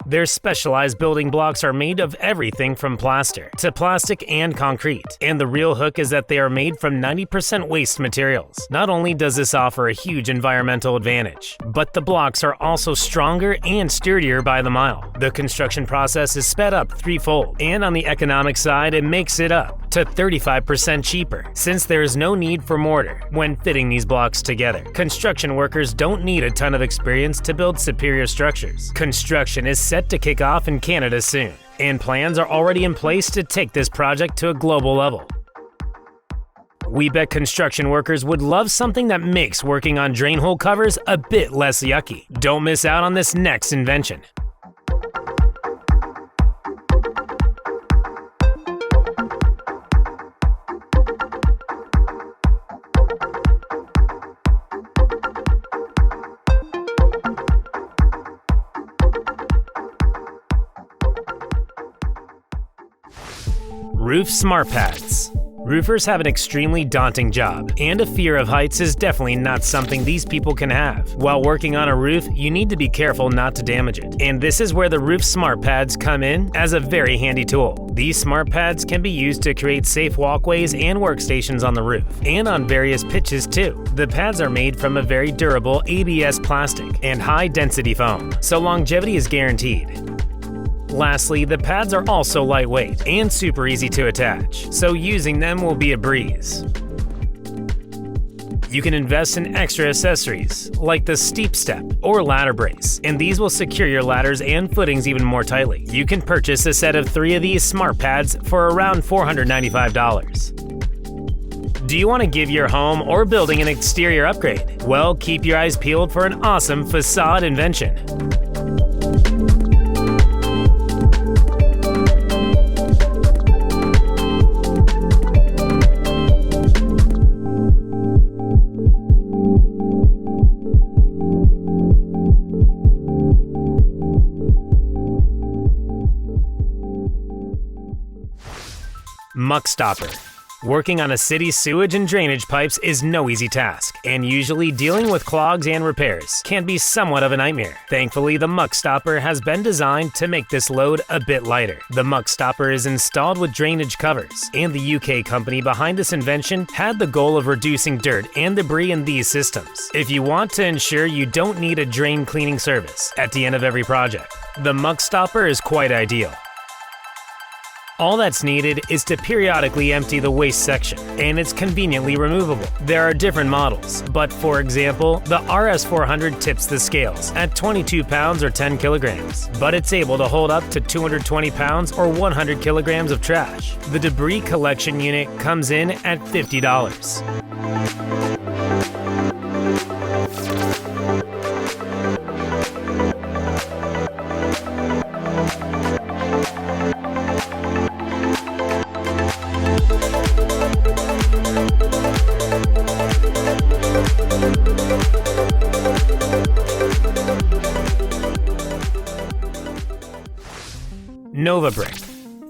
Their specialized building blocks are made of everything from plaster to plastic and concrete. And the real hook is that they are made from 90% waste materials. Not only does this offer a huge environmental advantage, but the blocks are also stronger and sturdier by the mile. The construction process is sped up threefold, and on the economic side, it makes it up to 35% cheaper, since there is no need for mortar when fitting these blocks together. Construction workers don't need a ton of experience to build superior structures. Construction is set to kick off in Canada soon, and plans are already in place to take this project to a global level. We bet construction workers would love something that makes working on drain hole covers a bit less yucky. Don't miss out on this next invention. Roof smart pads. Roofers have an extremely daunting job, and a fear of heights is definitely not something these people can have. While working on a roof, you need to be careful not to damage it, and this is where the roof smart pads come in as a very handy tool. These smart pads can be used to create safe walkways and workstations on the roof, and on various pitches too. The pads are made from a very durable ABS plastic and high-density foam, so longevity is guaranteed. Lastly, the pads are also lightweight and super easy to attach, so using them will be a breeze. You can invest in extra accessories, like the steep step or ladder brace, and these will secure your ladders and footings even more tightly. You can purchase a set of 3 of these smart pads for around $495. Do you want to give your home or building an exterior upgrade? Well, keep your eyes peeled for an awesome facade invention. Muck stopper. Working on a city's sewage and drainage pipes is no easy task, and usually dealing with clogs and repairs can be somewhat of a nightmare. Thankfully, the muck stopper has been designed to make this load a bit lighter. The muck stopper is installed with drainage covers, and the UK company behind this invention had the goal of reducing dirt and debris in these systems. If you want to ensure you don't need a drain cleaning service at the end of every project, the muck stopper is quite ideal. All that's needed is to periodically empty the waste section, and it's conveniently removable. There are different models, but for example, the RS400 tips the scales at 22 pounds or 10 kilograms, but it's able to hold up to 220 pounds or 100 kilograms of trash. The debris collection unit comes in at $50. Nova Brick.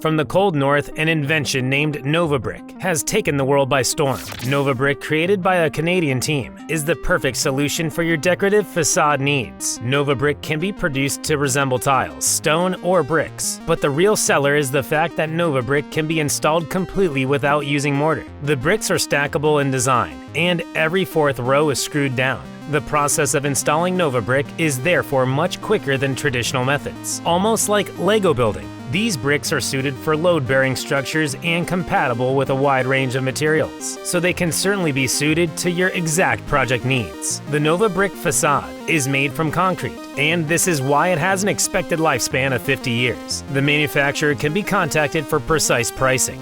From the cold north, an invention named Nova Brick has taken the world by storm. Nova Brick, created by a Canadian team, is the perfect solution for your decorative facade needs. Nova Brick can be produced to resemble tiles, stone, or bricks, but the real seller is the fact that Nova Brick can be installed completely without using mortar. The bricks are stackable in design, and every 4th row is screwed down. The process of installing Nova Brick is therefore much quicker than traditional methods, almost like Lego building. These bricks are suited for load-bearing structures and compatible with a wide range of materials, so they can certainly be suited to your exact project needs. The Nova Brick facade is made from concrete, and this is why it has an expected lifespan of 50 years. The manufacturer can be contacted for precise pricing.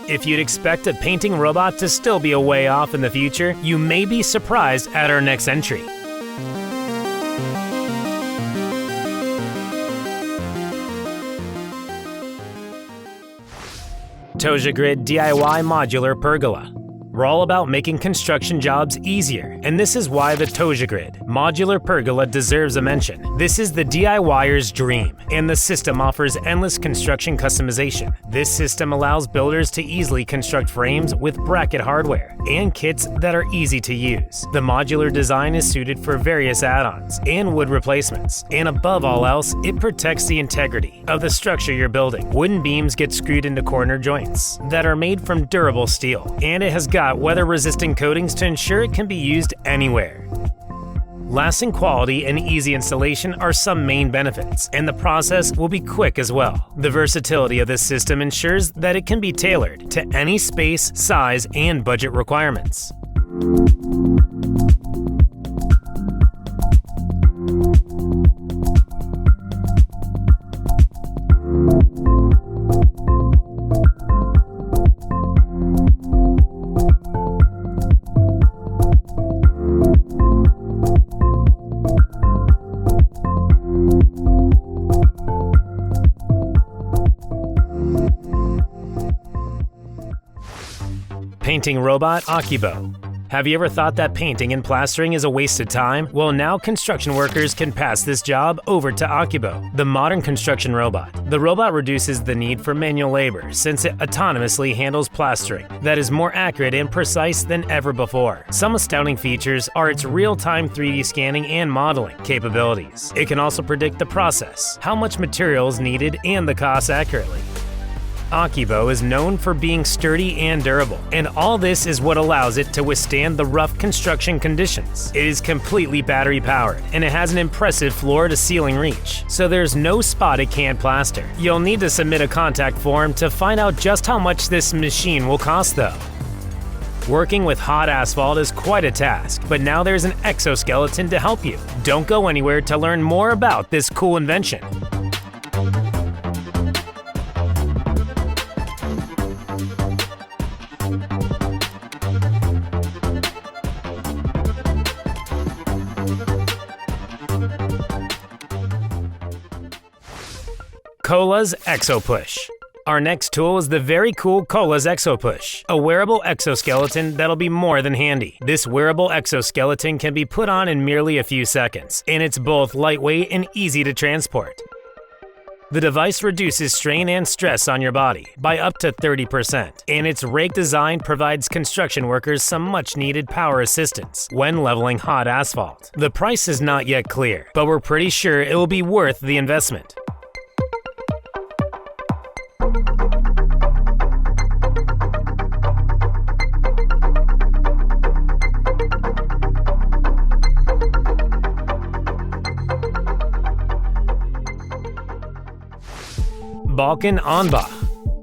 If you'd expect a painting robot to still be a way off in the future, you may be surprised at our next entry. Tojima Grid DIY Modular Pergola. We're all about making construction jobs easier, and this is why the Tojima Grid modular pergola deserves a mention. This is the DIYer's dream, and the system offers endless construction customization. This system allows builders to easily construct frames with bracket hardware and kits that are easy to use. The modular design is suited for various add-ons and wood replacements, and above all else, it protects the integrity of the structure you're building. Wooden beams get screwed into corner joints that are made from durable steel, and it has got weather-resistant coatings to ensure it can be used anywhere. Lasting quality and easy installation are some main benefits, and the process will be quick as well. The versatility of this system ensures that it can be tailored to any space, size, and budget requirements. Painting robot Akibo. Have you ever thought that painting and plastering is a waste of time? Well, now construction workers can pass this job over to Akibo, the modern construction robot. The robot reduces the need for manual labor since it autonomously handles plastering that is more accurate and precise than ever before. Some astounding features are its real-time 3D scanning and modeling capabilities. It can also predict the process, how much material is needed, and the cost accurately. Akibo is known for being sturdy and durable, and all this is what allows it to withstand the rough construction conditions. It is completely battery powered, and it has an impressive floor-to-ceiling reach, so there's no spot it can't plaster. You'll need to submit a contact form to find out just how much this machine will cost though. Working with hot asphalt is quite a task, but now there's an exoskeleton to help you. Don't go anywhere to learn more about this cool invention. Cola's Exo Push. Our next tool is the very cool Cola's Exo Push, a wearable exoskeleton that'll be more than handy. This wearable exoskeleton can be put on in merely a few seconds, and it's both lightweight and easy to transport. The device reduces strain and stress on your body by up to 30%, and its rake design provides construction workers some much-needed power assistance when leveling hot asphalt. The price is not yet clear, but we're pretty sure it will be worth the investment. Balkon Anbach.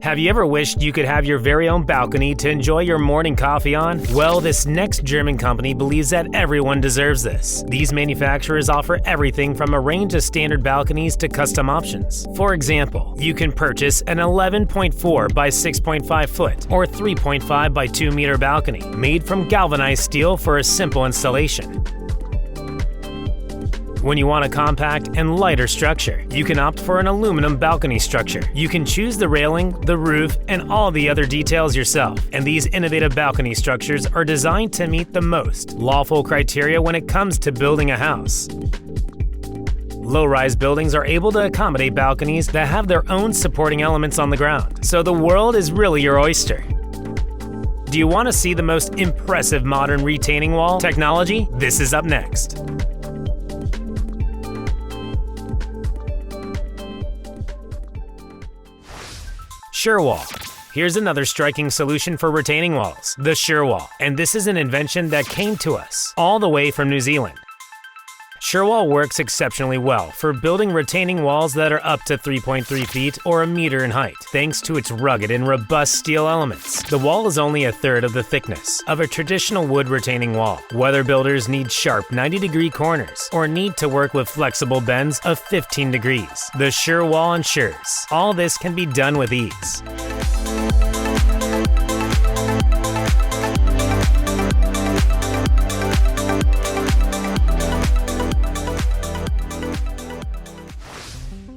Have you ever wished you could have your very own balcony to enjoy your morning coffee on? Well, this next German company believes that everyone deserves this. These manufacturers offer everything from a range of standard balconies to custom options. For example, you can purchase an 11.4 by 6.5 foot or 3.5 by 2 meter balcony made from galvanized steel for a simple installation. When you want a compact and lighter structure, you can opt for an aluminum balcony structure. You can choose the railing, the roof, and all the other details yourself. And these innovative balcony structures are designed to meet the most lawful criteria when it comes to building a house. Low-rise buildings are able to accommodate balconies that have their own supporting elements on the ground, so the world is really your oyster. Do you want to see the most impressive modern retaining wall technology? This is up next. SureWall. Here's another striking solution for retaining walls, the SureWall. And this is an invention that came to us all the way from New Zealand. SureWall works exceptionally well for building retaining walls that are up to 3.3 feet or a meter in height, thanks to its rugged and robust steel elements. The wall is only a third of the thickness of a traditional wood retaining wall. Whether builders need sharp 90-degree corners or need to work with flexible bends of 15 degrees, the SureWall ensures all this can be done with ease.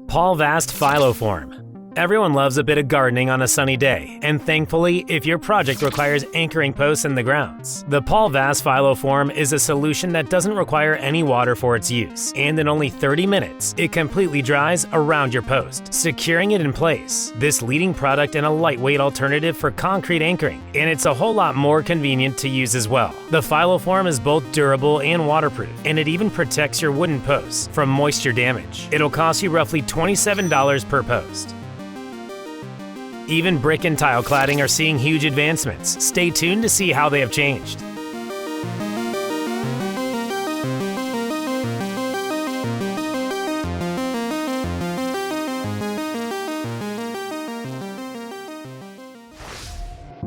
Paul Vast Filoform. Everyone loves a bit of gardening on a sunny day, and thankfully, if your project requires anchoring posts in the grounds, the Polvas Filoform is a solution that doesn't require any water for its use, and in only 30 minutes, it completely dries around your post, securing it in place. This leading product and a lightweight alternative for concrete anchoring, and it's a whole lot more convenient to use as well. The Filoform is both durable and waterproof, and it even protects your wooden posts from moisture damage. It'll cost you roughly $27 per post. Even brick and tile cladding are seeing huge advancements. Stay tuned to see how they have changed.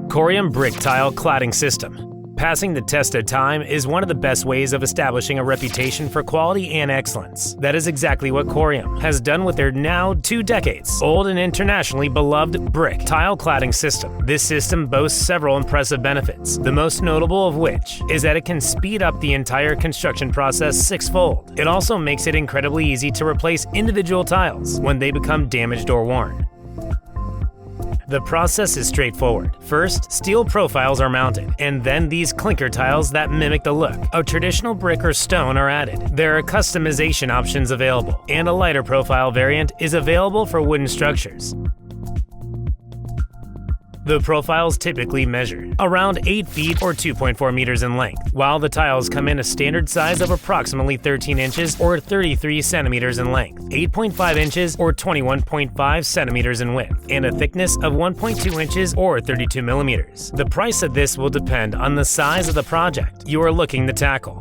Corium brick tile cladding system. Passing the test of time is one of the best ways of establishing a reputation for quality and excellence. That is exactly what Corium has done with their now 2 decades old and internationally beloved brick tile cladding system. This system boasts several impressive benefits, the most notable of which is that it can speed up the entire construction process 6-fold. It also makes it incredibly easy to replace individual tiles when they become damaged or worn. The process is straightforward. First, steel profiles are mounted, and then these clinker tiles that mimic the look of traditional brick or stone are added. There are customization options available, and a lighter profile variant is available for wooden structures. The profiles typically measure around 8 feet or 2.4 meters in length, while the tiles come in a standard size of approximately 13 inches or 33 centimeters in length, 8.5 inches or 21.5 centimeters in width, and a thickness of 1.2 inches or 32 millimeters. The price of this will depend on the size of the project you are looking to tackle.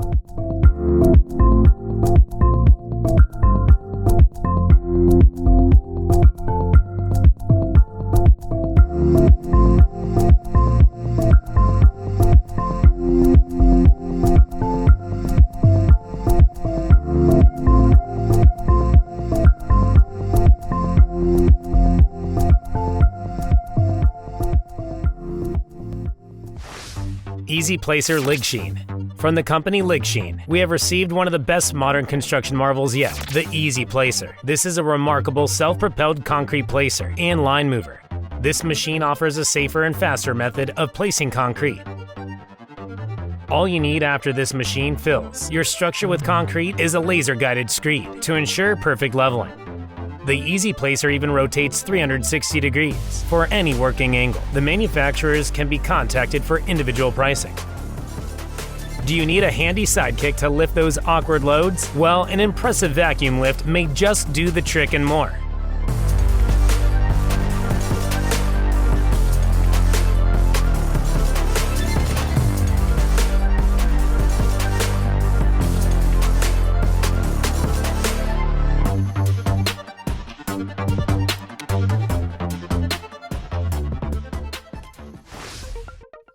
Easy Placer Lig Sheen. From the company Lig Sheen, we have received one of the best modern construction marvels yet, the Easy Placer. This is a remarkable self-propelled concrete placer and line mover. This machine offers a safer and faster method of placing concrete. All you need after this machine fills your structure with concrete is a laser-guided screed to ensure perfect leveling. The Easy Placer even rotates 360 degrees for any working angle. The manufacturers can be contacted for individual pricing. Do you need a handy sidekick to lift those awkward loads? Well, an impressive vacuum lift may just do the trick and more.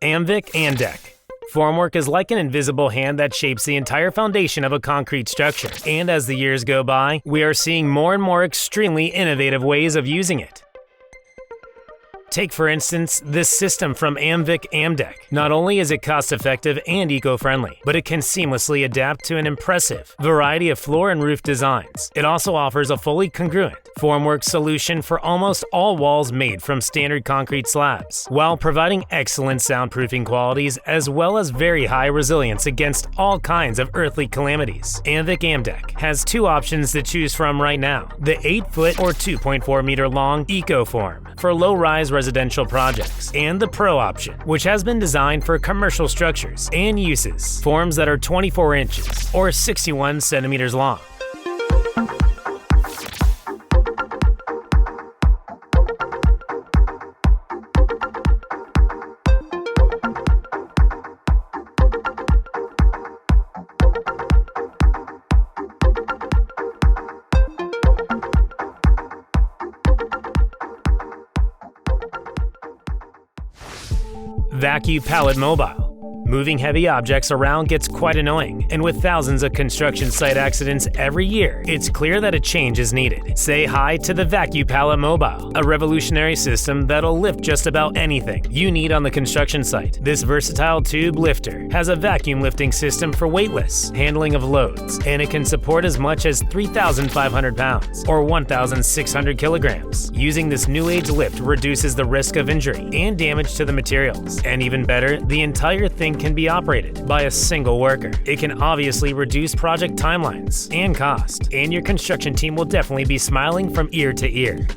Amvic Amdec. Formwork is like an invisible hand that shapes the entire foundation of a concrete structure, and as the years go by, we are seeing more and more extremely innovative ways of using it. Take, for instance, this system from Amvic Amdec. Not only is it cost-effective and eco-friendly, but it can seamlessly adapt to an impressive variety of floor and roof designs. It also offers a fully congruent formwork solution for almost all walls made from standard concrete slabs, while providing excellent soundproofing qualities as well as very high resilience against all kinds of earthly calamities. Amvic Amdec has 2 options to choose from right now: the 8-foot or 2.4 meter long Ecoform for low-rise residential projects, and the Pro option, which has been designed for commercial structures and uses, forms that are 24 inches or 61 centimeters long. Vacuum Pallet Mobile. Moving heavy objects around gets quite annoying, and with thousands of construction site accidents every year, it's clear that a change is needed. Say hi to the Vacuum Pallet Mobile, a revolutionary system that'll lift just about anything you need on the construction site. This versatile tube lifter has a vacuum lifting system for weightless handling of loads, and it can support as much as 3,500 pounds or 1,600 kilograms. Using this new age lift reduces the risk of injury and damage to the materials. And even better, the entire thing can be operated by a single worker. It can obviously reduce project timelines and cost, and your construction team will definitely be smiling from ear to ear.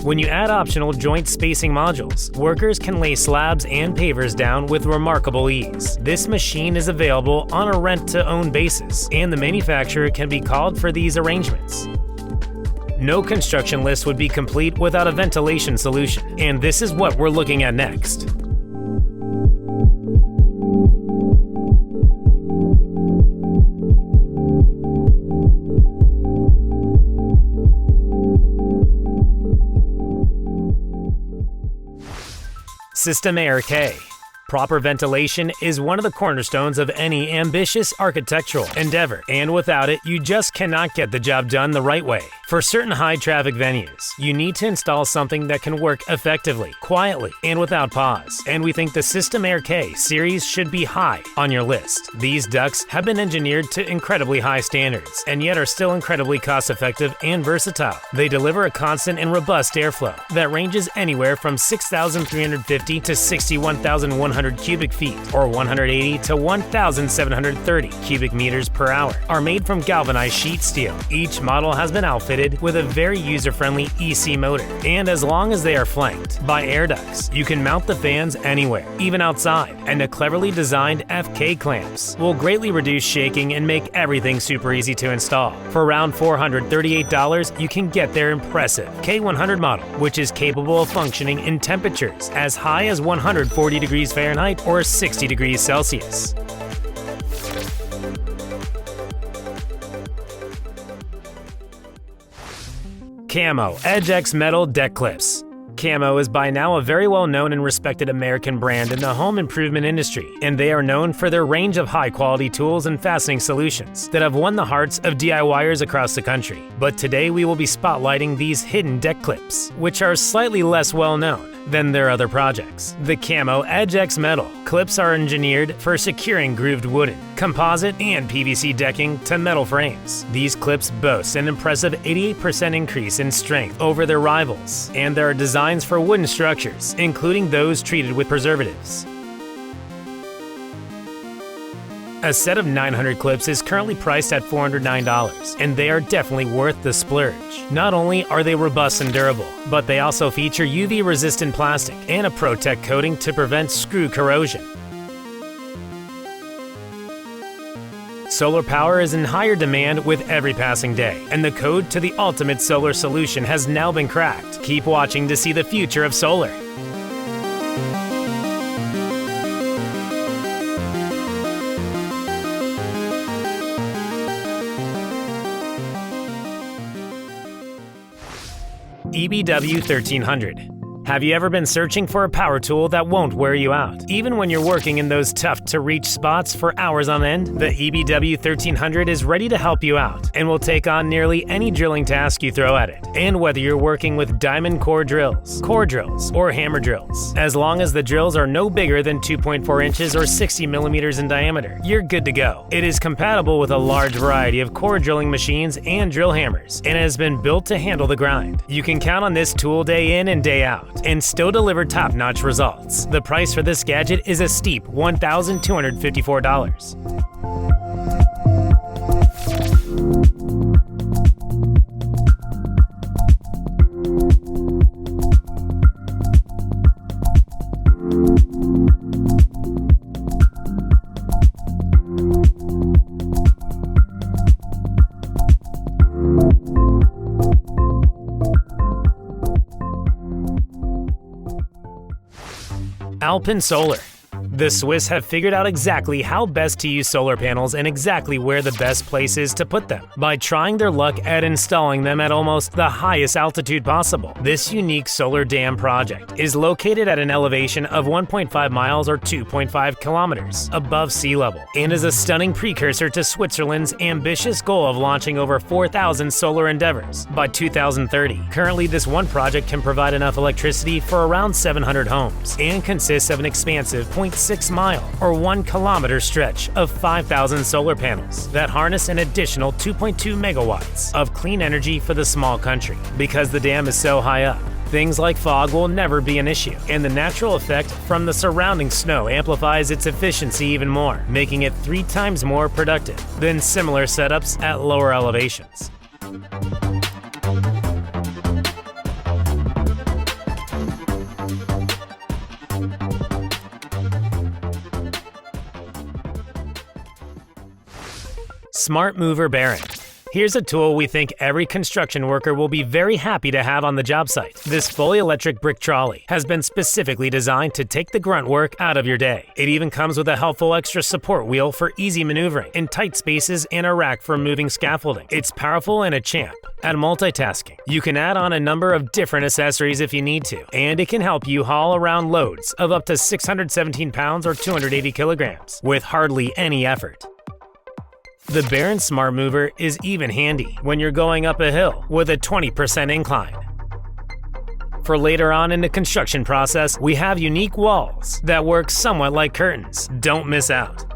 When you add optional joint spacing modules, workers can lay slabs and pavers down with remarkable ease. This machine is available on a rent-to-own basis, and the manufacturer can be called for these arrangements. No construction list would be complete without a ventilation solution, and this is what we're looking at next. System ARK. Proper ventilation is one of the cornerstones of any ambitious architectural endeavor, and without it, you just cannot get the job done the right way. For certain high-traffic venues, you need to install something that can work effectively, quietly, and without pause, and we think the System ARK series should be high on your list. These ducts have been engineered to incredibly high standards, and yet are still incredibly cost-effective and versatile. They deliver a constant and robust airflow that ranges anywhere from 6,350 to 61,100 cubic feet, or 180 to 1,730 cubic meters per hour, are made from galvanized sheet steel. Each model has been outfitted with a very user-friendly EC motor, and as long as they are flanked by air ducts, you can mount the fans anywhere, even outside, and the cleverly designed FK clamps will greatly reduce shaking and make everything super easy to install. For around $438, you can get their impressive K100 model, which is capable of functioning in temperatures as high as 140 degrees Fahrenheit or 60 degrees Celsius. Camo Edge X Metal Deck Clips. Camo is by now a very well-known and respected American brand in the home improvement industry, and they are known for their range of high-quality tools and fastening solutions that have won the hearts of DIYers across the country. But today we will be spotlighting these hidden deck clips, which are slightly less well-known than their other projects. The Camo Edge X Metal clips are engineered for securing grooved wooden, composite, and PVC decking to metal frames. These clips boast an impressive 88% increase in strength over their rivals, and there are designs for wooden structures, including those treated with preservatives. A set of 900 clips is currently priced at $409, and they are definitely worth the splurge. Not only are they robust and durable, but they also feature UV-resistant plastic and a Protect coating to prevent screw corrosion. Solar power is in higher demand with every passing day, and the code to the ultimate solar solution has now been cracked. Keep watching to see the future of solar. EBW 1300. Have you ever been searching for a power tool that won't wear you out, even when you're working in those tough-to-reach spots for hours on end? The EBW 1300 is ready to help you out and will take on nearly any drilling task you throw at it. And whether you're working with diamond core drills, or hammer drills, as long as the drills are no bigger than 2.4 inches or 60 millimeters in diameter, you're good to go. It is compatible with a large variety of core drilling machines and drill hammers, and has been built to handle the grind. You can count on this tool day in and day out, and still deliver top-notch results. The price for this gadget is a steep $1,254. Alpine Solar. The Swiss have figured out exactly how best to use solar panels and exactly where the best place is to put them by trying their luck at installing them at almost the highest altitude possible. This unique solar dam project is located at an elevation of 1.5 miles or 2.5 kilometers above sea level and is a stunning precursor to Switzerland's ambitious goal of launching over 4,000 solar endeavors by 2030. Currently, this one project can provide enough electricity for around 700 homes and consists of an expansive 0.6 mile or 1 kilometer stretch of 5,000 solar panels that harness an additional 2.2 megawatts of clean energy for the small country. Because the dam is so high up, things like fog will never be an issue, and the natural effect from the surrounding snow amplifies its efficiency even more, making it 3 times more productive than similar setups at lower elevations. Smart Mover Bearing. Here's a tool we think every construction worker will be very happy to have on the job site. This fully electric brick trolley has been specifically designed to take the grunt work out of your day. It even comes with a helpful extra support wheel for easy maneuvering in tight spaces and a rack for moving scaffolding. It's powerful and a champ at multitasking. You can add on a number of different accessories if you need to, and it can help you haul around loads of up to 617 pounds or 280 kilograms with hardly any effort. The Bearing Smart Mover is even handy when you're going up a hill with a 20% incline. For later on in the construction process, we have unique walls that work somewhat like curtains. Don't miss out.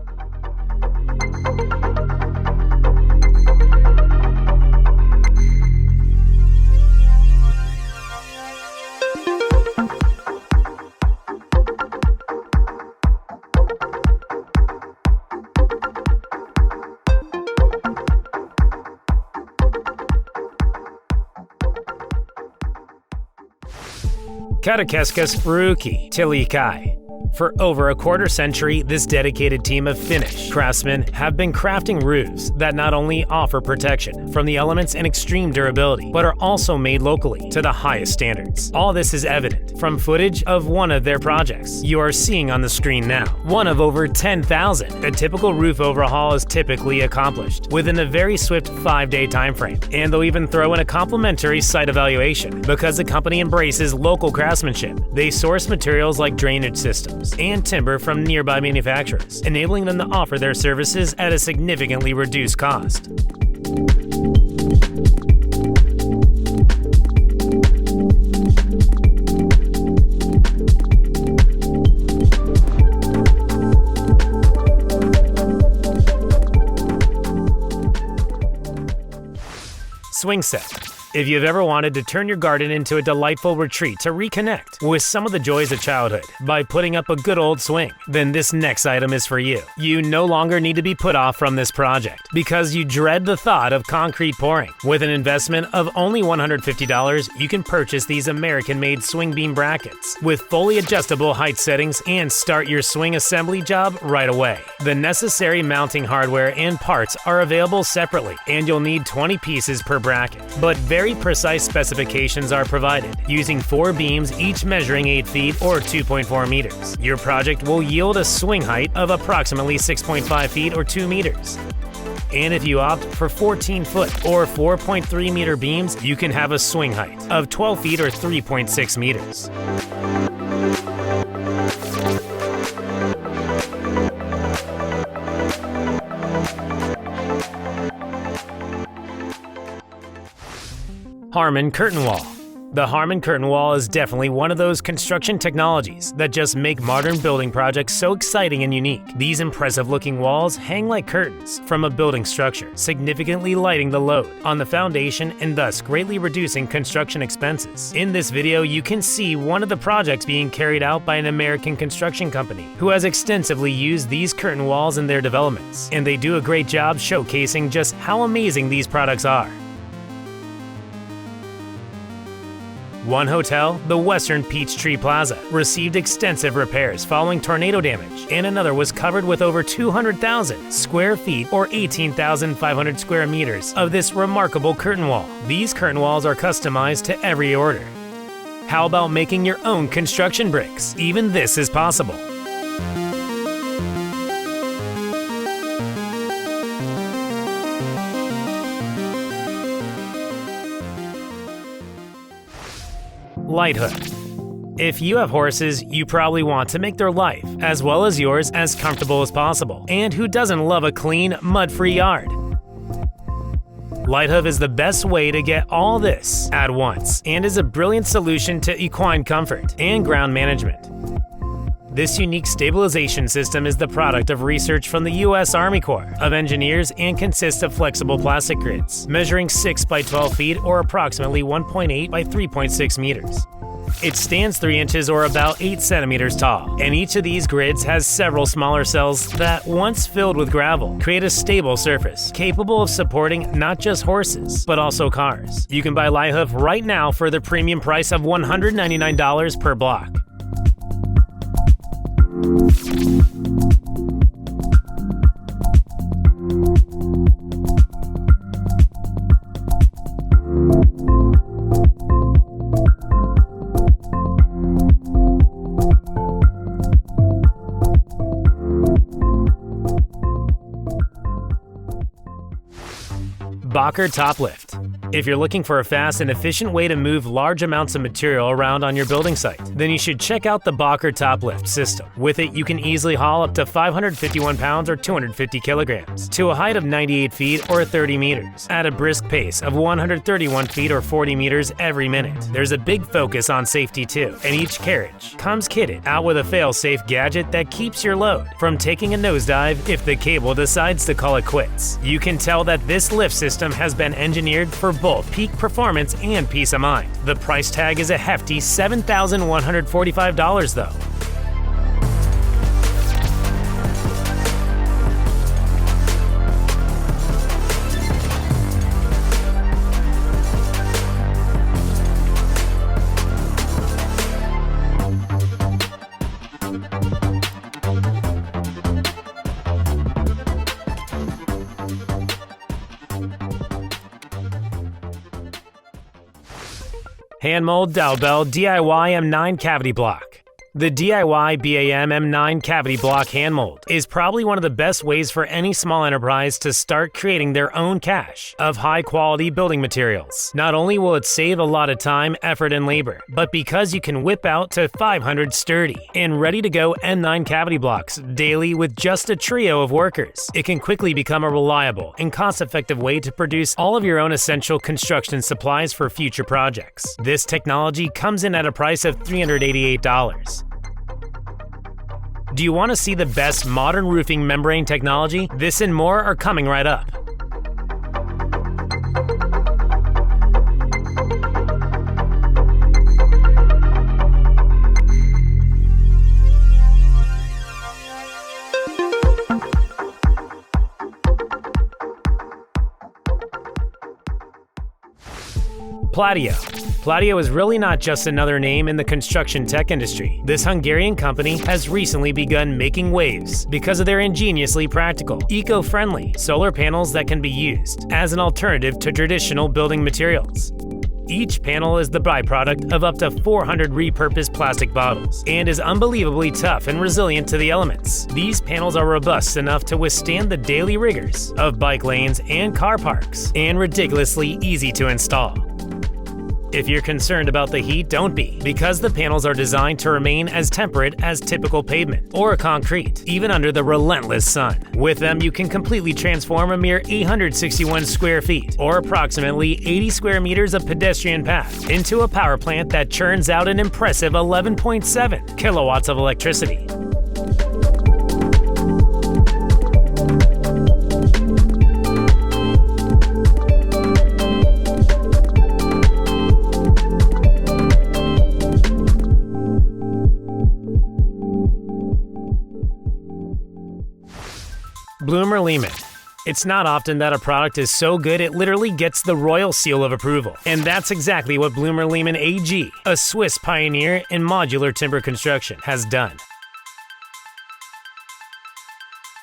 Katakeskas Ruki Tilikai. For over a quarter century, this dedicated team of Finnish craftsmen have been crafting roofs that not only offer protection from the elements and extreme durability, but are also made locally to the highest standards. All this is evident from footage of one of their projects you are seeing on the screen now. One of over 10,000. A typical roof overhaul is typically accomplished within a very swift 5-day time frame, and they'll even throw in a complimentary site evaluation. Because the company embraces local craftsmanship, they source materials like drainage systems and timber from nearby manufacturers, enabling them to offer their services at a significantly reduced cost. Swing set. If you've ever wanted to turn your garden into a delightful retreat to reconnect with some of the joys of childhood by putting up a good old swing, then this next item is for you. You no longer need to be put off from this project because you dread the thought of concrete pouring. With an investment of only $150, you can purchase these American-made swing beam brackets with fully adjustable height settings and start your swing assembly job right away. The necessary mounting hardware and parts are available separately, and you'll need 20 pieces per bracket, but very precise specifications are provided, using 4 beams each measuring 8 feet or 2.4 meters. Your project will yield a swing height of approximately 6.5 feet or 2 meters. And if you opt for 14-foot or 4.3 meter beams, you can have a swing height of 12 feet or 3.6 meters. Harman Curtain Wall. The Harman Curtain Wall is definitely one of those construction technologies that just make modern building projects so exciting and unique. These impressive-looking walls hang like curtains from a building structure, significantly lighting the load on the foundation and thus greatly reducing construction expenses. In this video, you can see one of the projects being carried out by an American construction company who has extensively used these curtain walls in their developments, and they do a great job showcasing just how amazing these products are. One hotel, the Western Peachtree Plaza, received extensive repairs following tornado damage, and another was covered with over 200,000 square feet or 18,500 square meters of this remarkable curtain wall. These curtain walls are customized to every order. How about making your own construction bricks? Even this is possible. Light hoof. If you have horses, you probably want to make their life, as well as yours, as comfortable as possible. And who doesn't love a clean, mud-free yard? Light hoof is the best way to get all this at once, and is a brilliant solution to equine comfort and ground management. This unique stabilization system is the product of research from the U.S. Army Corps of Engineers and consists of flexible plastic grids, measuring 6 by 12 feet or approximately 1.8 by 3.6 meters. It stands 3 inches or about 8 centimeters tall, and each of these grids has several smaller cells that, once filled with gravel, create a stable surface capable of supporting not just horses, but also cars. You can buy Light hoof right now for the premium price of $199 per block. Bocker Top Lift. If you're looking for a fast and efficient way to move large amounts of material around on your building site, then you should check out the Bocker Top Lift system. With it, you can easily haul up to 551 pounds or 250 kilograms to a height of 98 feet or 30 meters at a brisk pace of 131 feet or 40 meters every minute. There's a big focus on safety too, and each carriage comes kitted out with a fail-safe gadget that keeps your load from taking a nosedive if the cable decides to call it quits. You can tell that this lift system has been engineered for both peak performance and peace of mind. The price tag is a hefty $7,145 though. Hand Mold Dowbell DIY M9 Cavity Block. The DIY BAM M9 Cavity Block hand mold is probably one of the best ways for any small enterprise to start creating their own cache of high-quality building materials. Not only will it save a lot of time, effort, and labor, but because you can whip out to 500 sturdy and ready-to-go M9 cavity blocks daily with just a trio of workers, it can quickly become a reliable and cost-effective way to produce all of your own essential construction supplies for future projects. This technology comes in at a price of $388. Do you want to see the best modern roofing membrane technology? This and more are coming right up. Pladio. Pladio is really not just another name in the construction tech industry. This Hungarian company has recently begun making waves because of their ingeniously practical, eco-friendly solar panels that can be used as an alternative to traditional building materials. Each panel is the byproduct of up to 400 repurposed plastic bottles and is unbelievably tough and resilient to the elements. These panels are robust enough to withstand the daily rigors of bike lanes and car parks, and ridiculously easy to install. If you're concerned about the heat, don't be, because the panels are designed to remain as temperate as typical pavement or concrete, even under the relentless sun. With them, you can completely transform a mere 861 square feet, or approximately 80 square meters of pedestrian path, into a power plant that churns out an impressive 11.7 kilowatts of electricity. Bloomer Lehman. It's not often that a product is so good it literally gets the royal seal of approval. And that's exactly what Bloomer Lehman AG, a Swiss pioneer in modular timber construction, has done.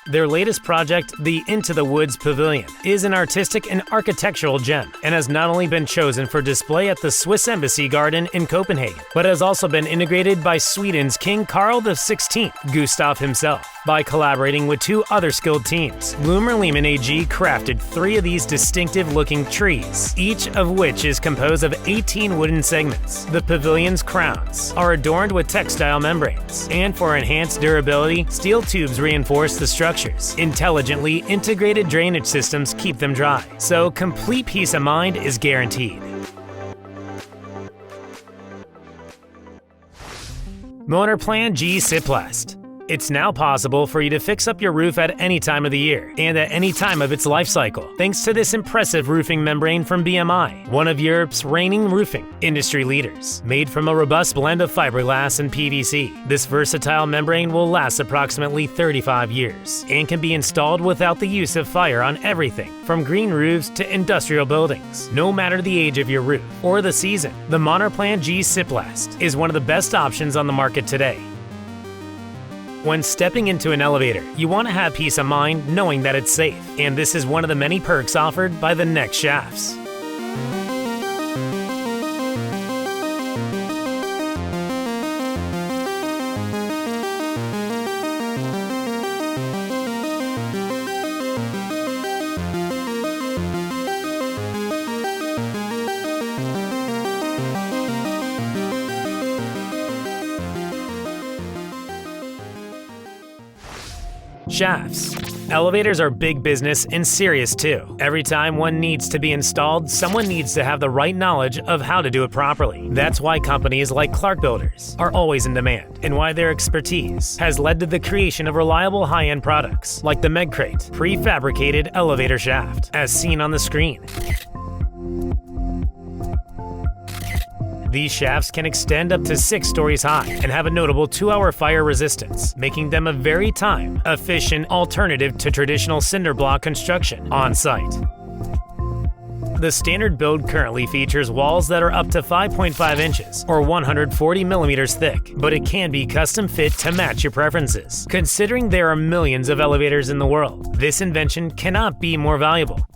Their latest project, the Into the Woods Pavilion, is an artistic and architectural gem and has not only been chosen for display at the Swiss Embassy Garden in Copenhagen, but has also been integrated by Sweden's King Carl XVI, Gustav himself. By collaborating with 2 other skilled teams, Bloomer Lehman AG crafted 3 of these distinctive-looking trees, each of which is composed of 18 wooden segments. The pavilion's crowns are adorned with textile membranes, and for enhanced durability, steel tubes reinforce the structures. Intelligently integrated drainage systems keep them dry, so complete peace of mind is guaranteed. Motorplan G Zipplast. It's now possible for you to fix up your roof at any time of the year and at any time of its life cycle, thanks to this impressive roofing membrane from BMI, one of Europe's reigning roofing industry leaders. Made from a robust blend of fiberglass and PVC, this versatile membrane will last approximately 35 years and can be installed without the use of fire on everything from green roofs to industrial buildings. No matter the age of your roof or the season, the Monorplan G Zipplast is one of the best options on the market today. When stepping into an elevator, you want to have peace of mind knowing that it's safe, and this is one of the many perks offered by the Next shafts. Shafts. Elevators are big business and serious too. Every time one needs to be installed, someone needs to have the right knowledge of how to do it properly. That's why companies like Clark Builders are always in demand, and why their expertise has led to the creation of reliable high-end products like the MegCrate prefabricated elevator shaft, as seen on the screen. These shafts can extend up to 6 stories high and have a notable 2-hour fire resistance, making them a very time-efficient alternative to traditional cinder block construction on site. The standard build currently features walls that are up to 5.5 inches or 140 millimeters thick, but it can be custom fit to match your preferences. Considering there are millions of elevators in the world, this invention cannot be more valuable.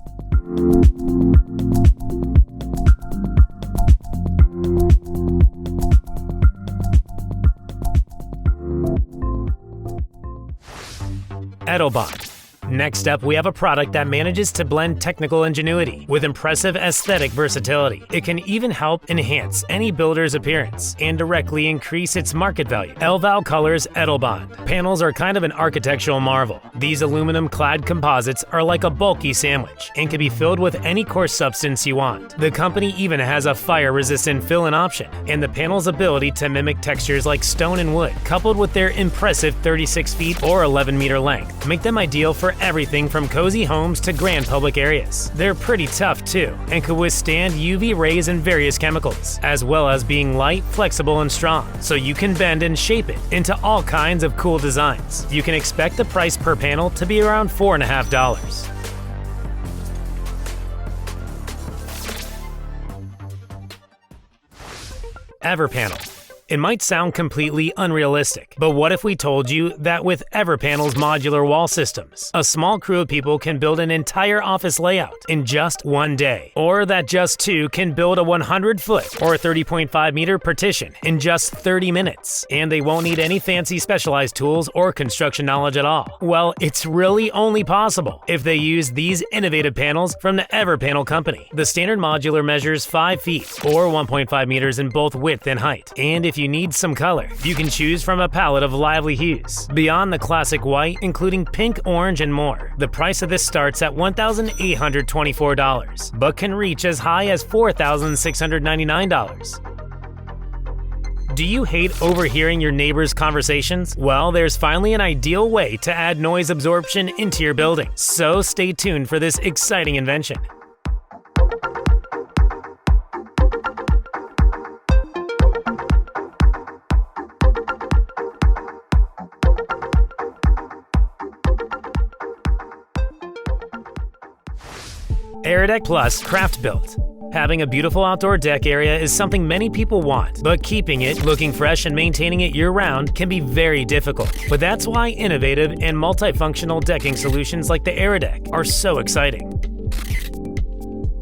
Edobond. Next up, we have a product that manages to blend technical ingenuity with impressive aesthetic versatility. It can even help enhance any builder's appearance and directly increase its market value. Elval Colors Edobond. Panels are kind of an architectural marvel. These aluminum-clad composites are like a bulky sandwich and can be filled with any coarse substance you want. The company even has a fire-resistant fill-in option, and the panel's ability to mimic textures like stone and wood, coupled with their impressive 36 feet or 11-meter length, make them ideal for everything from cozy homes to grand public areas. They're pretty tough too, and could withstand UV rays and various chemicals, as well as being light, flexible, and strong, so you can bend and shape it into all kinds of cool designs. You can expect the price per panel to be around $4.50. EverPanel. It might sound completely unrealistic, but what if we told you that with EverPanel's modular wall systems, a small crew of people can build an entire office layout in just one day? Or that just 2 can build a 100-foot or 30.5-meter partition in just 30 minutes, and they won't need any fancy specialized tools or construction knowledge at all? Well, it's really only possible if they use these innovative panels from the EverPanel company. The standard modular measures 5 feet or 1.5 meters in both width and height, and if you need some color, you can choose from a palette of lively hues, beyond the classic white, including pink, orange, and more. The price of this starts at $1,824, but can reach as high as $4,699. Do you hate overhearing your neighbors' conversations? Well, there's finally an ideal way to add noise absorption into your building, so stay tuned for this exciting invention. Aerotech Plus Craft Built. Having a beautiful outdoor deck area is something many people want, but keeping it looking fresh and maintaining it year-round can be very difficult. But that's why innovative and multifunctional decking solutions like the Aerotech are so exciting.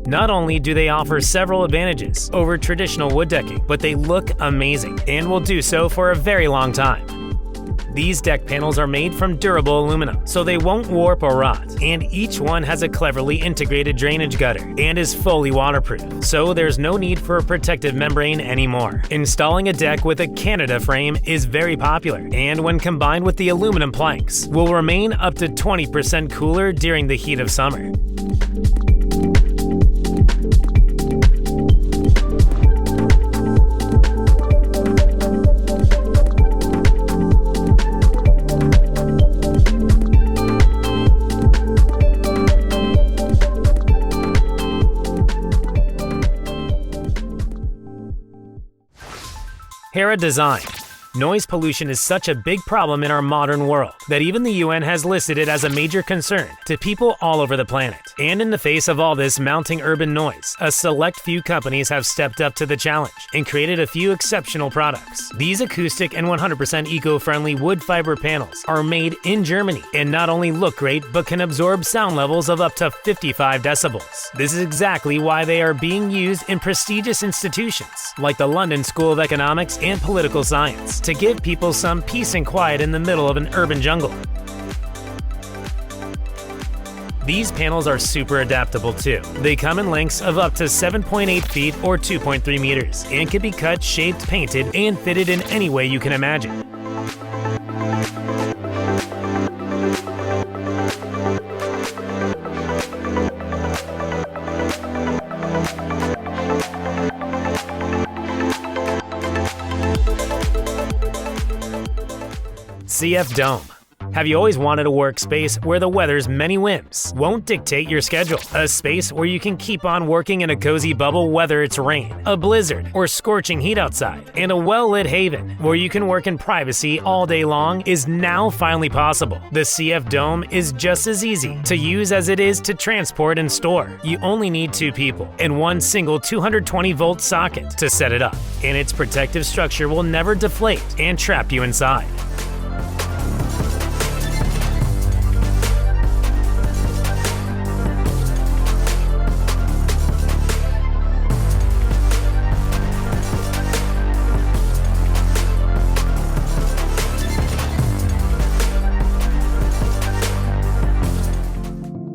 Not only do they offer several advantages over traditional wood decking, but they look amazing and will do so for a very long time. These deck panels are made from durable aluminum, so they won't warp or rot, and each one has a cleverly integrated drainage gutter and is fully waterproof, so there's no need for a protective membrane anymore. Installing a deck with a Canada frame is very popular, and when combined with the aluminum planks, will remain up to 20% cooler during the heat of summer. Hera Design. Noise pollution is such a big problem in our modern world that even the UN has listed it as a major concern to people all over the planet. And in the face of all this mounting urban noise, a select few companies have stepped up to the challenge and created a few exceptional products. These acoustic and 100% eco-friendly wood fiber panels are made in Germany and not only look great but can absorb sound levels of up to 55 decibels. This is exactly why they are being used in prestigious institutions like the London School of Economics and Political Science to give people some peace and quiet in the middle of an urban jungle. These panels are super adaptable too. They come in lengths of up to 7.8 feet or 2.3 meters and can be cut, shaped, painted, and fitted in any way you can imagine. CF Dome. Have you always wanted a workspace where the weather's many whims won't dictate your schedule? A space where you can keep on working in a cozy bubble whether it's rain, a blizzard, or scorching heat outside. And a well-lit haven where you can work in privacy all day long is now finally possible. The CF Dome is just as easy to use as it is to transport and store. You only need 2 people and one single 220-volt socket to set it up. And its protective structure will never deflate and trap you inside.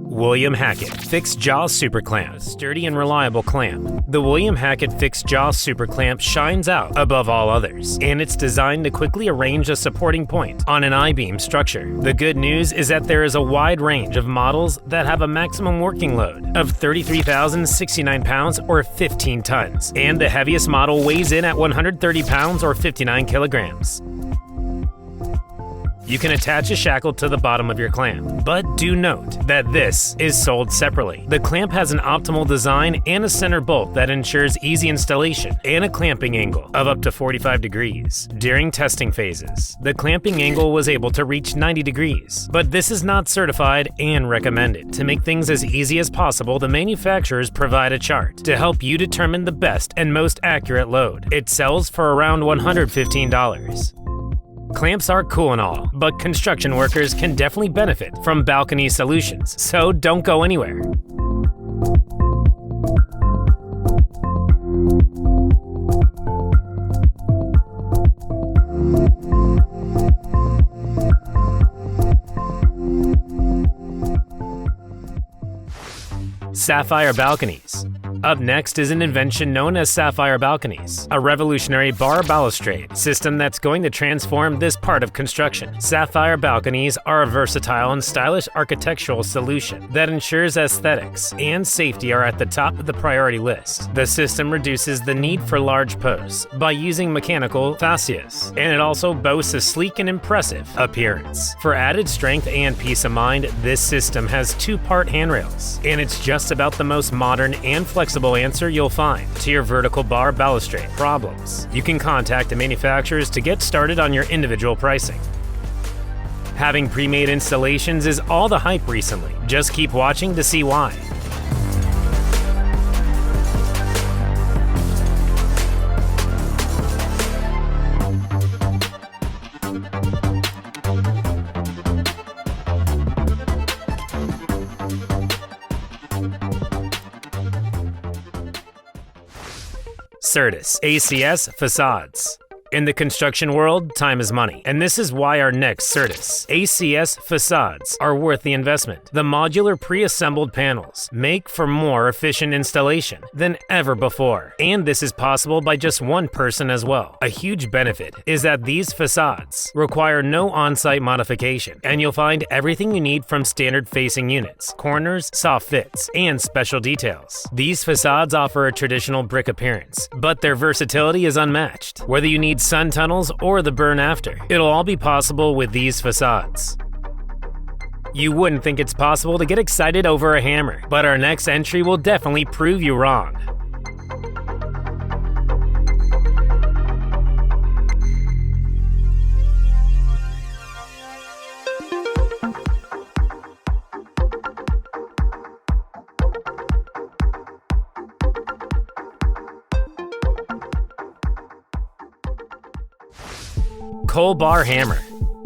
William Hackett Fixed Jaw Super Clamp. Sturdy and reliable clamp. The William Hackett Fixed Jaw Super Clamp shines out above all others, and it's designed to quickly arrange a supporting point on an I-beam structure. The good news is that there is a wide range of models that have a maximum working load of 33,069 pounds or 15 tons, and the heaviest model weighs in at 130 pounds or 59 kilograms. You can attach a shackle to the bottom of your clamp, but do note that this is sold separately. The clamp has an optimal design and a center bolt that ensures easy installation and a clamping angle of up to 45 degrees. During testing phases, the clamping angle was able to reach 90 degrees, but this is not certified and recommended. To make things as easy as possible, the manufacturers provide a chart to help you determine the best and most accurate load. It sells for around $115. Clamps are cool and all, but construction workers can definitely benefit from balcony solutions, so don't go anywhere. Sapphire balconies. Up next is an invention known as sapphire balconies, a revolutionary bar balustrade system that's going to transform this part of construction. Sapphire balconies are a versatile and stylish architectural solution that ensures aesthetics and safety are at the top of the priority list. The system reduces the need for large posts by using mechanical fascias, and it also boasts a sleek and impressive appearance. For added strength and peace of mind, this system has 2-part handrails, and it's just about the most modern and flexible answer you'll find to your vertical bar balustrade problems. You can contact the manufacturers to get started on your individual pricing. Having pre-made installations is all the hype recently. Just keep watching to see why. Certus ACS Facades. In the construction world, time is money, and this is why our next Certus ACS facades are worth the investment. The modular pre-assembled panels make for more efficient installation than ever before, and this is possible by just one person as well. A huge benefit is that these facades require no on-site modification, and you'll find everything you need from standard facing units, corners, soft fits, and special details. These facades offer a traditional brick appearance, but their versatility is unmatched. Whether you need sun tunnels or the burn after, it'll all be possible with these facades. You wouldn't think it's possible to get excited over a hammer, but our next entry will definitely prove you wrong. Coal bar hammer.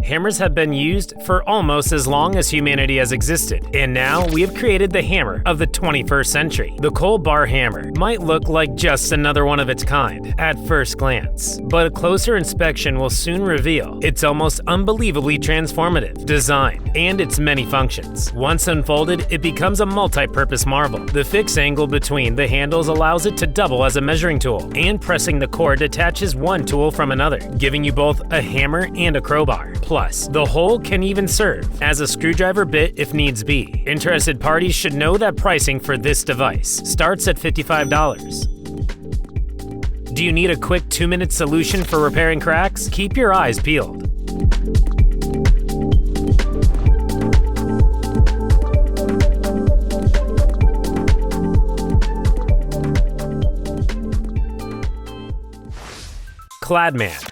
Hammers have been used for almost as long as humanity has existed, and now we have created the hammer of the 21st century. The coal bar hammer might look like just another one of its kind at first glance, but a closer inspection will soon reveal its almost unbelievably transformative design and its many functions. Once unfolded, it becomes a multi-purpose marvel. The fixed angle between the handles allows it to double as a measuring tool, and pressing the cord detaches one tool from another, giving you both a hammer and a crowbar. Plus, the whole can even serve as a screwdriver bit if needs be. Interested parties should know that pricing for this device starts at $55. Do you need a quick 2-minute solution for repairing cracks? Keep your eyes peeled. Cladman.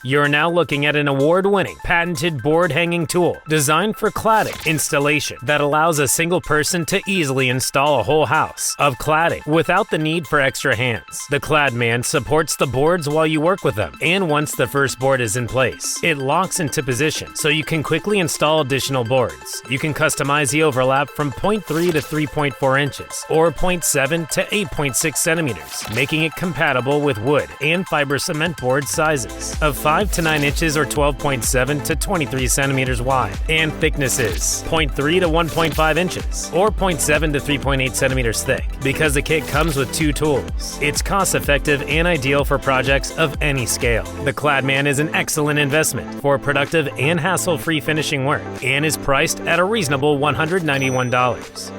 You're now looking at an award-winning, patented board-hanging tool designed for cladding installation that allows a single person to easily install a whole house of cladding without the need for extra hands. The Cladman supports the boards while you work with them, and once the first board is in place, it locks into position so you can quickly install additional boards. You can customize the overlap from 0.3 to 3.4 inches or 0.7 to 8.6 centimeters, making it compatible with wood and fiber cement board sizes of 5 to 9 inches or 12.7 to 23 centimeters wide, and thicknesses 0.3 to 1.5 inches or 0.7 to 3.8 centimeters thick. Because the kit comes with 2 tools, it's cost-effective and ideal for projects of any scale. The Cladman is an excellent investment for productive and hassle-free finishing work and is priced at a reasonable $191.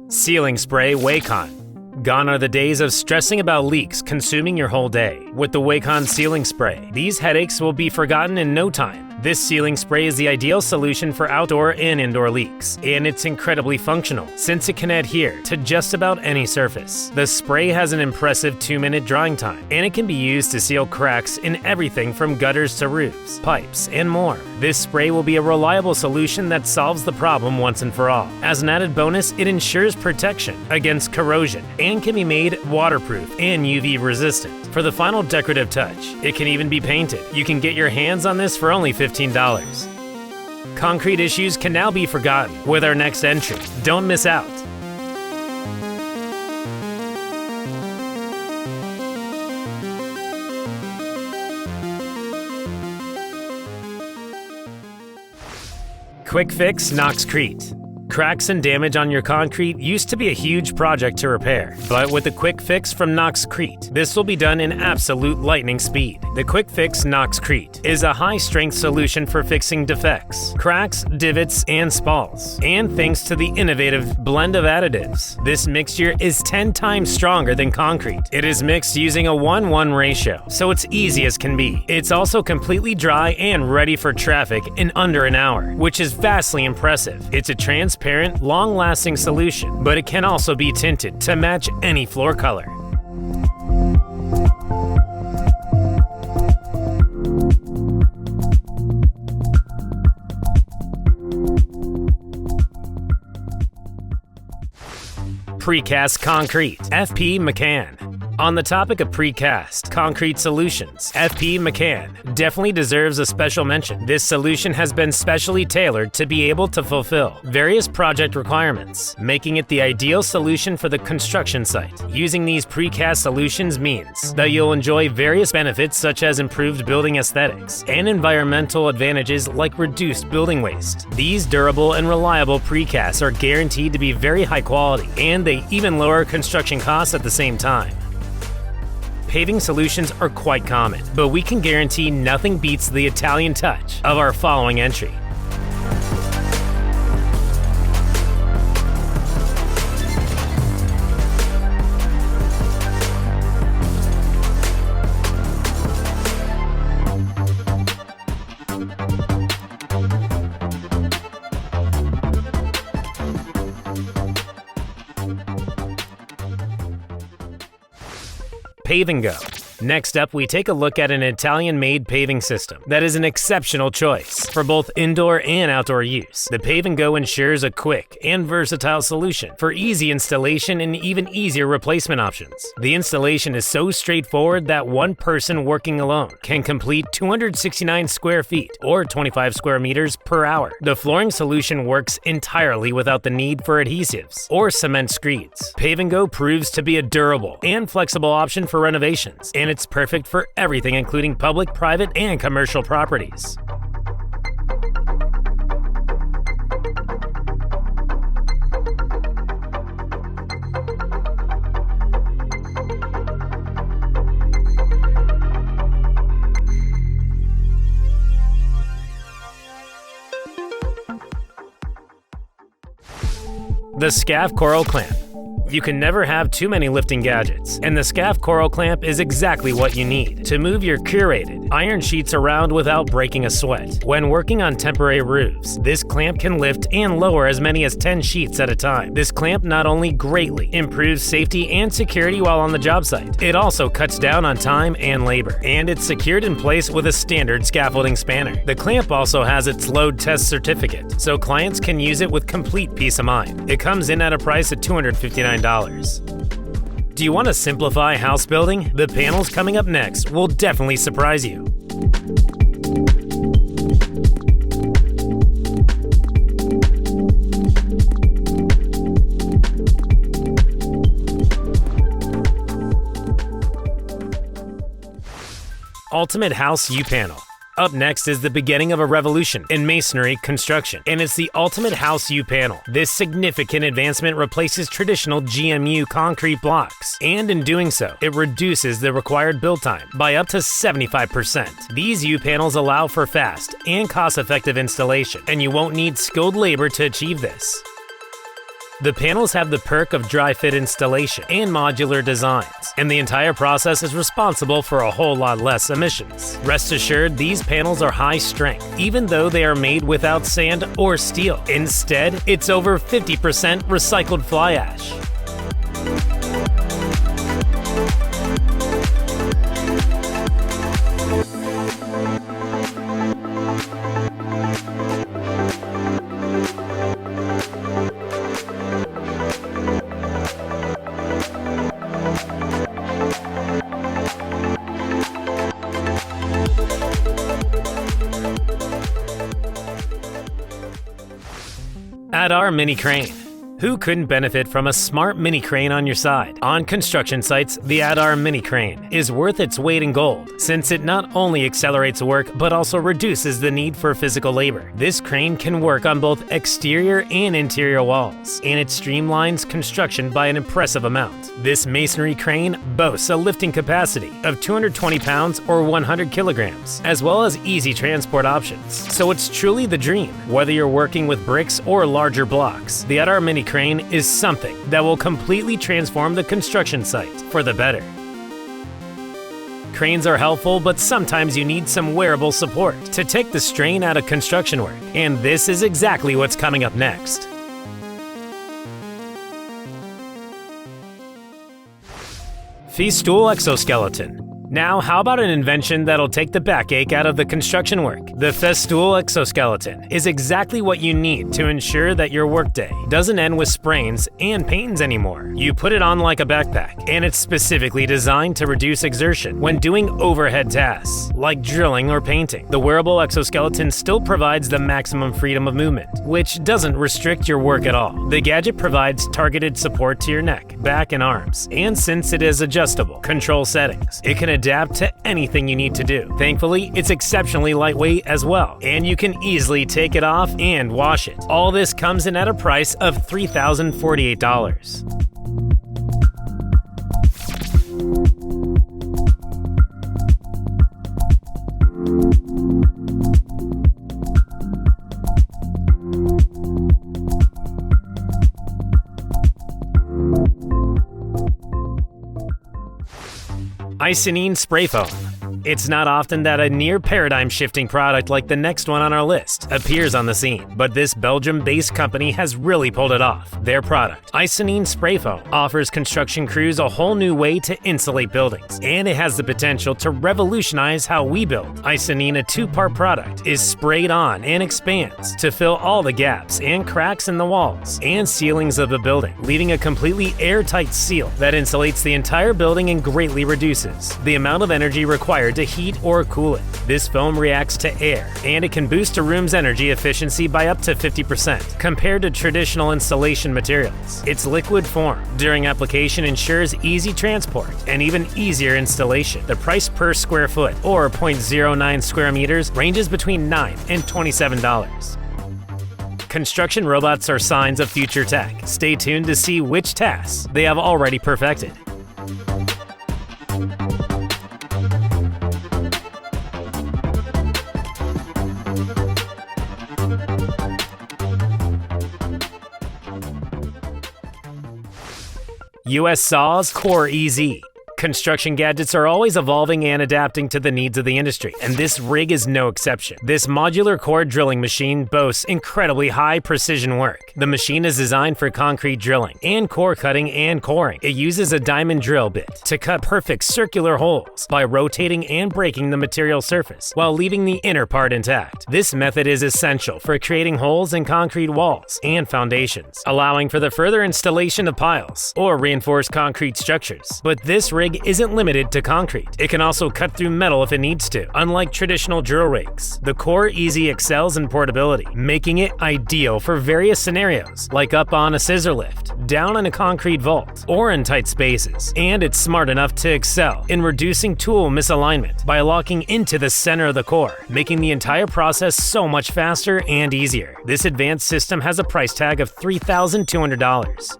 Sealing spray Wacon. Gone are the days of stressing about leaks consuming your whole day. With the Wacon sealing spray, these headaches will be forgotten in no time. This sealing spray is the ideal solution for outdoor and indoor leaks, and it's incredibly functional since it can adhere to just about any surface. The spray has an impressive 2-minute drying time, and it can be used to seal cracks in everything from gutters to roofs, pipes, and more. This spray will be a reliable solution that solves the problem once and for all. As an added bonus, it ensures protection against corrosion and can be made waterproof and UV resistant. For the final decorative touch, it can even be painted. You can get your hands on this for only $15. Concrete issues can now be forgotten with our next entry. Don't miss out. Quick Fix Knoxcrete. Cracks and damage on your concrete used to be a huge project to repair, but with the Quick Fix from Knoxcrete, this will be done in absolute lightning speed. The Quick Fix Knoxcrete is a high-strength solution for fixing defects, cracks, divots, and spalls. And thanks to the innovative blend of additives, this mixture is 10 times stronger than concrete. It is mixed using a 1:1 ratio, so it's easy as can be. It's also completely dry and ready for traffic in under an hour, which is vastly impressive. It's a transparent, long-lasting solution, but it can also be tinted to match any floor color. Precast concrete, FP McCann. On the topic of precast concrete solutions, FP McCann definitely deserves a special mention. This solution has been specially tailored to be able to fulfill various project requirements, making it the ideal solution for the construction site. Using these precast solutions means that you'll enjoy various benefits such as improved building aesthetics and environmental advantages like reduced building waste. These durable and reliable precasts are guaranteed to be very high quality, and they even lower construction costs at the same time. Paving solutions are quite common, but we can guarantee nothing beats the Italian touch of our following entry. Pave and Go. Next up, we take a look at an Italian-made paving system that is an exceptional choice for both indoor and outdoor use. The Pave and Go ensures a quick and versatile solution for easy installation and even easier replacement options. The installation is so straightforward that one person working alone can complete 269 square feet or 25 square meters per hour. The flooring solution works entirely without the need for adhesives or cement screeds. Pave and Go proves to be a durable and flexible option for renovations, and it's perfect for everything including public, private, and commercial properties. The Scaff Coral Clamp. You can never have too many lifting gadgets, and the Scaff Coral Clamp is exactly what you need to move your curated iron sheets around without breaking a sweat. When working on temporary roofs, this clamp can lift and lower as many as 10 sheets at a time. This clamp not only greatly improves safety and security while on the job site, it also cuts down on time and labor, and it's secured in place with a standard scaffolding spanner. The clamp also has its load test certificate, so clients can use it with complete peace of mind. It comes in at a price of $259. Do you want to simplify house building? The panels coming up next will definitely surprise you. Ultimate House U-Panel. Up next is the beginning of a revolution in masonry construction, and it's the Ultimate House U-Panel. This significant advancement replaces traditional GMU concrete blocks, and in doing so, it reduces the required build time by up to 75%. These U-Panels allow for fast and cost-effective installation, and you won't need skilled labor to achieve this. The panels have the perk of dry fit installation and modular designs, and the entire process is responsible for a whole lot less emissions. Rest assured, these panels are high strength, even though they are made without sand or steel. Instead, it's over 50% recycled fly ash. Adar Mini Crane. Who couldn't benefit from a smart mini crane on your side? On construction sites, the Adar Mini Crane is worth its weight in gold, since it not only accelerates work, but also reduces the need for physical labor. This crane can work on both exterior and interior walls, and it streamlines construction by an impressive amount. This masonry crane boasts a lifting capacity of 220 pounds or 100 kilograms, as well as easy transport options. So it's truly the dream. Whether you're working with bricks or larger blocks, the Adar Mini Crane is something that will completely transform the construction site for the better. Cranes are helpful, but sometimes you need some wearable support to take the strain out of construction work, and this is exactly what's coming up next. Festool Exoskeleton. Now, how about an invention that'll take the backache out of the construction work? The Festool exoskeleton is exactly what you need to ensure that your workday doesn't end with sprains and pains anymore. You put it on like a backpack, and it's specifically designed to reduce exertion when doing overhead tasks, like drilling or painting. The wearable exoskeleton still provides the maximum freedom of movement, which doesn't restrict your work at all. The gadget provides targeted support to your neck, back, and arms, and since it is adjustable, control settings, it can adapt to anything you need to do. Thankfully, it's exceptionally lightweight as well, and you can easily take it off and wash it. All this comes in at a price of $3,048. Icynene Spray Foam. It's not often that a near paradigm-shifting product like the next one on our list appears on the scene, but this Belgium-based company has really pulled it off. Their product, Icynene Spray Foam, offers construction crews a whole new way to insulate buildings, and it has the potential to revolutionize how we build. Icynene, a two-part product, is sprayed on and expands to fill all the gaps and cracks in the walls and ceilings of the building, leaving a completely airtight seal that insulates the entire building and greatly reduces the amount of energy required to heat or cool it. This foam reacts to air, and it can boost a room's energy efficiency by up to 50% compared to traditional insulation materials. Its liquid form during application ensures easy transport and even easier installation. The price per square foot, or 0.09 square meters, ranges between $9 and $27. Construction robots are signs of future tech. Stay tuned to see which tasks they have already perfected. US Saws Core EZ. Construction gadgets are always evolving and adapting to the needs of the industry, and this rig is no exception. This modular core drilling machine boasts incredibly high precision work. The machine is designed for concrete drilling and core cutting and coring. It uses a diamond drill bit to cut perfect circular holes by rotating and breaking the material surface while leaving the inner part intact. This method is essential for creating holes in concrete walls and foundations, allowing for the further installation of piles or reinforced concrete structures. But this rig isn't limited to concrete. It can also cut through metal if it needs to. Unlike traditional drill rigs, the Core EZ excels in portability, making it ideal for various scenarios, like up on a scissor lift, down in a concrete vault, or in tight spaces. And it's smart enough to excel in reducing tool misalignment by locking into the center of the core, making the entire process so much faster and easier. This advanced system has a price tag of $3,200.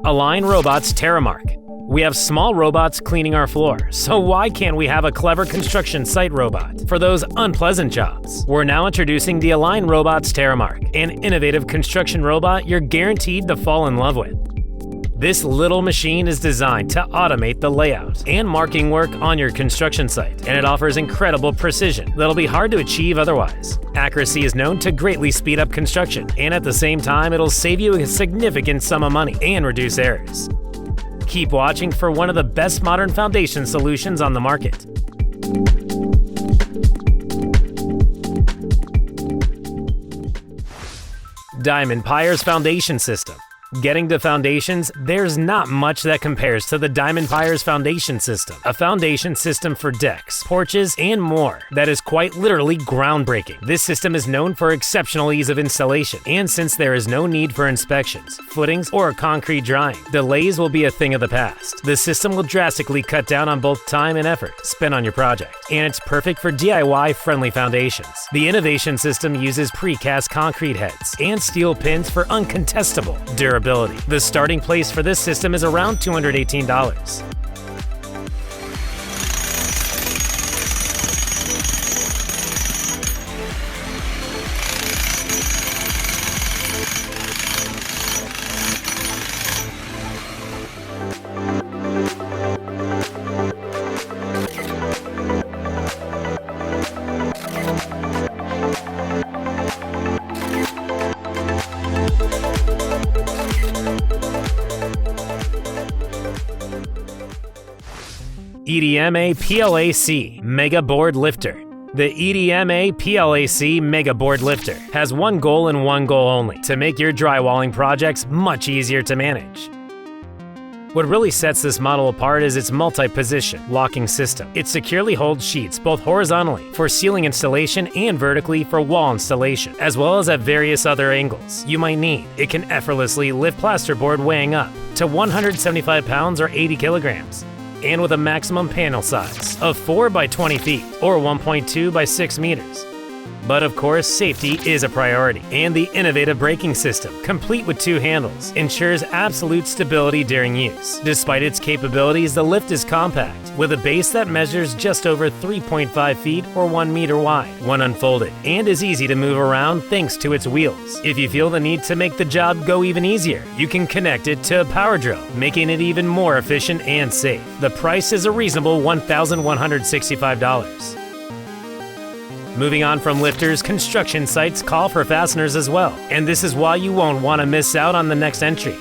Align Robots Terramark. We have small robots cleaning our floor, so why can't we have a clever construction site robot for those unpleasant jobs? We're now introducing the Align Robots Terramark, an innovative construction robot you're guaranteed to fall in love with. This little machine is designed to automate the layout and marking work on your construction site, and it offers incredible precision that'll be hard to achieve otherwise. Accuracy is known to greatly speed up construction, and at the same time, it'll save you a significant sum of money and reduce errors. Keep watching for one of the best modern foundation solutions on the market. Diamond Pyre's Foundation System. Getting to foundations, there's not much that compares to the Diamond Pyre's foundation system, a foundation system for decks, porches, and more that is quite literally groundbreaking. This system is known for exceptional ease of installation, and since there is no need for inspections, footings, or concrete drying, delays will be a thing of the past. The system will drastically cut down on both time and effort spent on your project, and it's perfect for DIY-friendly foundations. The innovation system uses precast concrete heads and steel pins for uncontestable durability. The starting place for this system is around $218. EDMA PLAC Mega Board Lifter. The EDMA PLAC Mega Board Lifter has one goal and one goal only: to make your drywalling projects much easier to manage. What really sets this model apart is its multi-position locking system. It securely holds sheets both horizontally for ceiling installation and vertically for wall installation, as well as at various other angles you might need. It can effortlessly lift plasterboard weighing up to 175 pounds or 80 kilograms, and with a maximum panel size of 4 by 20 feet or 1.2 by 6 meters. But of course, safety is a priority, and the innovative braking system, complete with 2 handles, ensures absolute stability during use. Despite its capabilities, the lift is compact, with a base that measures just over 3.5 feet or 1 meter wide when unfolded, and is easy to move around thanks to its wheels. If you feel the need to make the job go even easier, you can connect it to a power drill, making it even more efficient and safe. The price is a reasonable $1,165. Moving on from lifters, construction sites call for fasteners as well, and this is why you won't want to miss out on the next entry.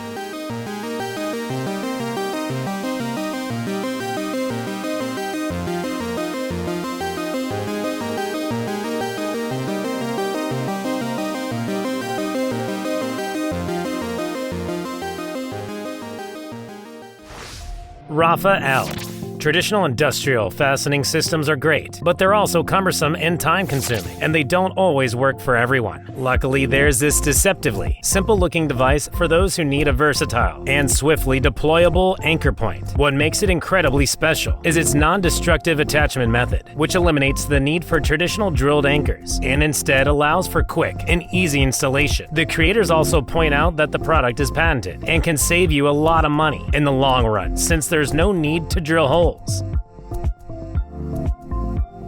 Raphael. Traditional industrial fastening systems are great, but they're also cumbersome and time-consuming, and they don't always work for everyone. Luckily, there's this deceptively simple-looking device for those who need a versatile and swiftly deployable anchor point. What makes it incredibly special is its non-destructive attachment method, which eliminates the need for traditional drilled anchors and instead allows for quick and easy installation. The creators also point out that the product is patented and can save you a lot of money in the long run, since there's no need to drill holes.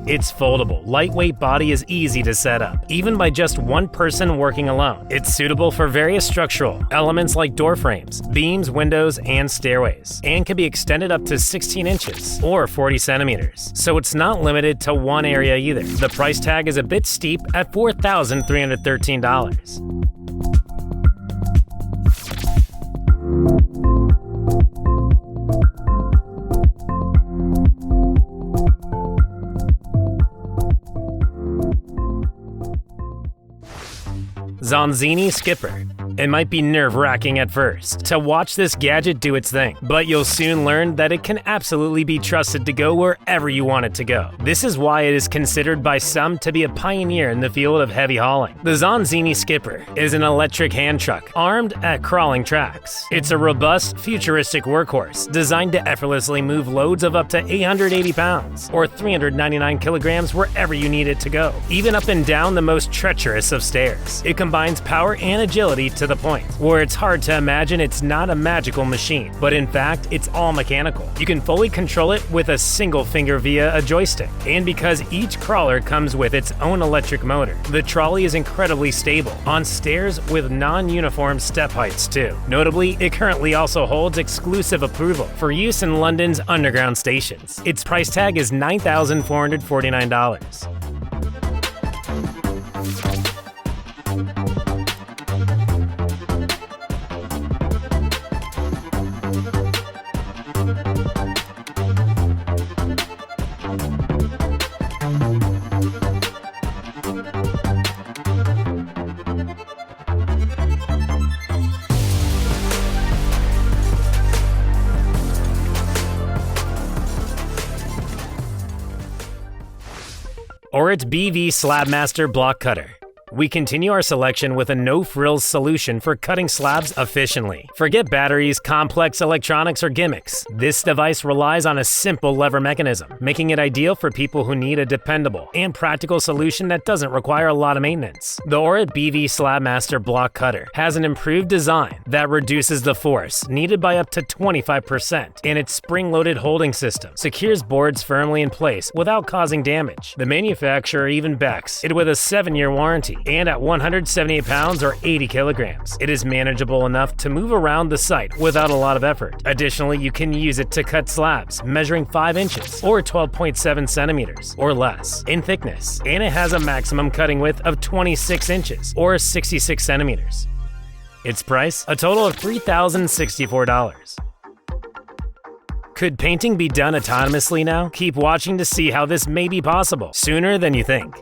Its foldable, lightweight body is easy to set up, even by just one person working alone. It's suitable for various structural elements like door frames, beams, windows, and stairways, and can be extended up to 16 inches or 40 centimeters, so it's not limited to one area either. The price tag is a bit steep at $4,313. Zonzini Skipper. It might be nerve-wracking at first to watch this gadget do its thing, but you'll soon learn that it can absolutely be trusted to go wherever you want it to go. This is why it is considered by some to be a pioneer in the field of heavy hauling. The Zonzini Skipper is an electric hand truck armed at crawling tracks. It's a robust, futuristic workhorse designed to effortlessly move loads of up to 880 pounds or 399 kilograms wherever you need it to go, even up and down the most treacherous of stairs. It combines power and agility to the point where it's hard to imagine it's not a magical machine, but in fact, it's all mechanical. You can fully control it with a single finger via a joystick. And because each crawler comes with its own electric motor, the trolley is incredibly stable on stairs with non-uniform step heights too. Notably, it currently also holds exclusive approval for use in London's underground stations. Its price tag is $9,449. Orit BV Slabmaster Block Cutter. We continue our selection with a no-frills solution for cutting slabs efficiently. Forget batteries, complex electronics, or gimmicks. This device relies on a simple lever mechanism, making it ideal for people who need a dependable and practical solution that doesn't require a lot of maintenance. The Orit BV Slabmaster Block Cutter has an improved design that reduces the force needed by up to 25%, and its spring-loaded holding system secures boards firmly in place without causing damage. The manufacturer even backs it with a 7-year warranty. And at 178 pounds or 80 kilograms, it is manageable enough to move around the site without a lot of effort. Additionally, you can use it to cut slabs measuring 5 inches or 12.7 centimeters or less in thickness, and it has a maximum cutting width of 26 inches or 66 centimeters. Its price, a total of $3,064. Could painting be done autonomously now? Keep watching to see how this may be possible sooner than you think.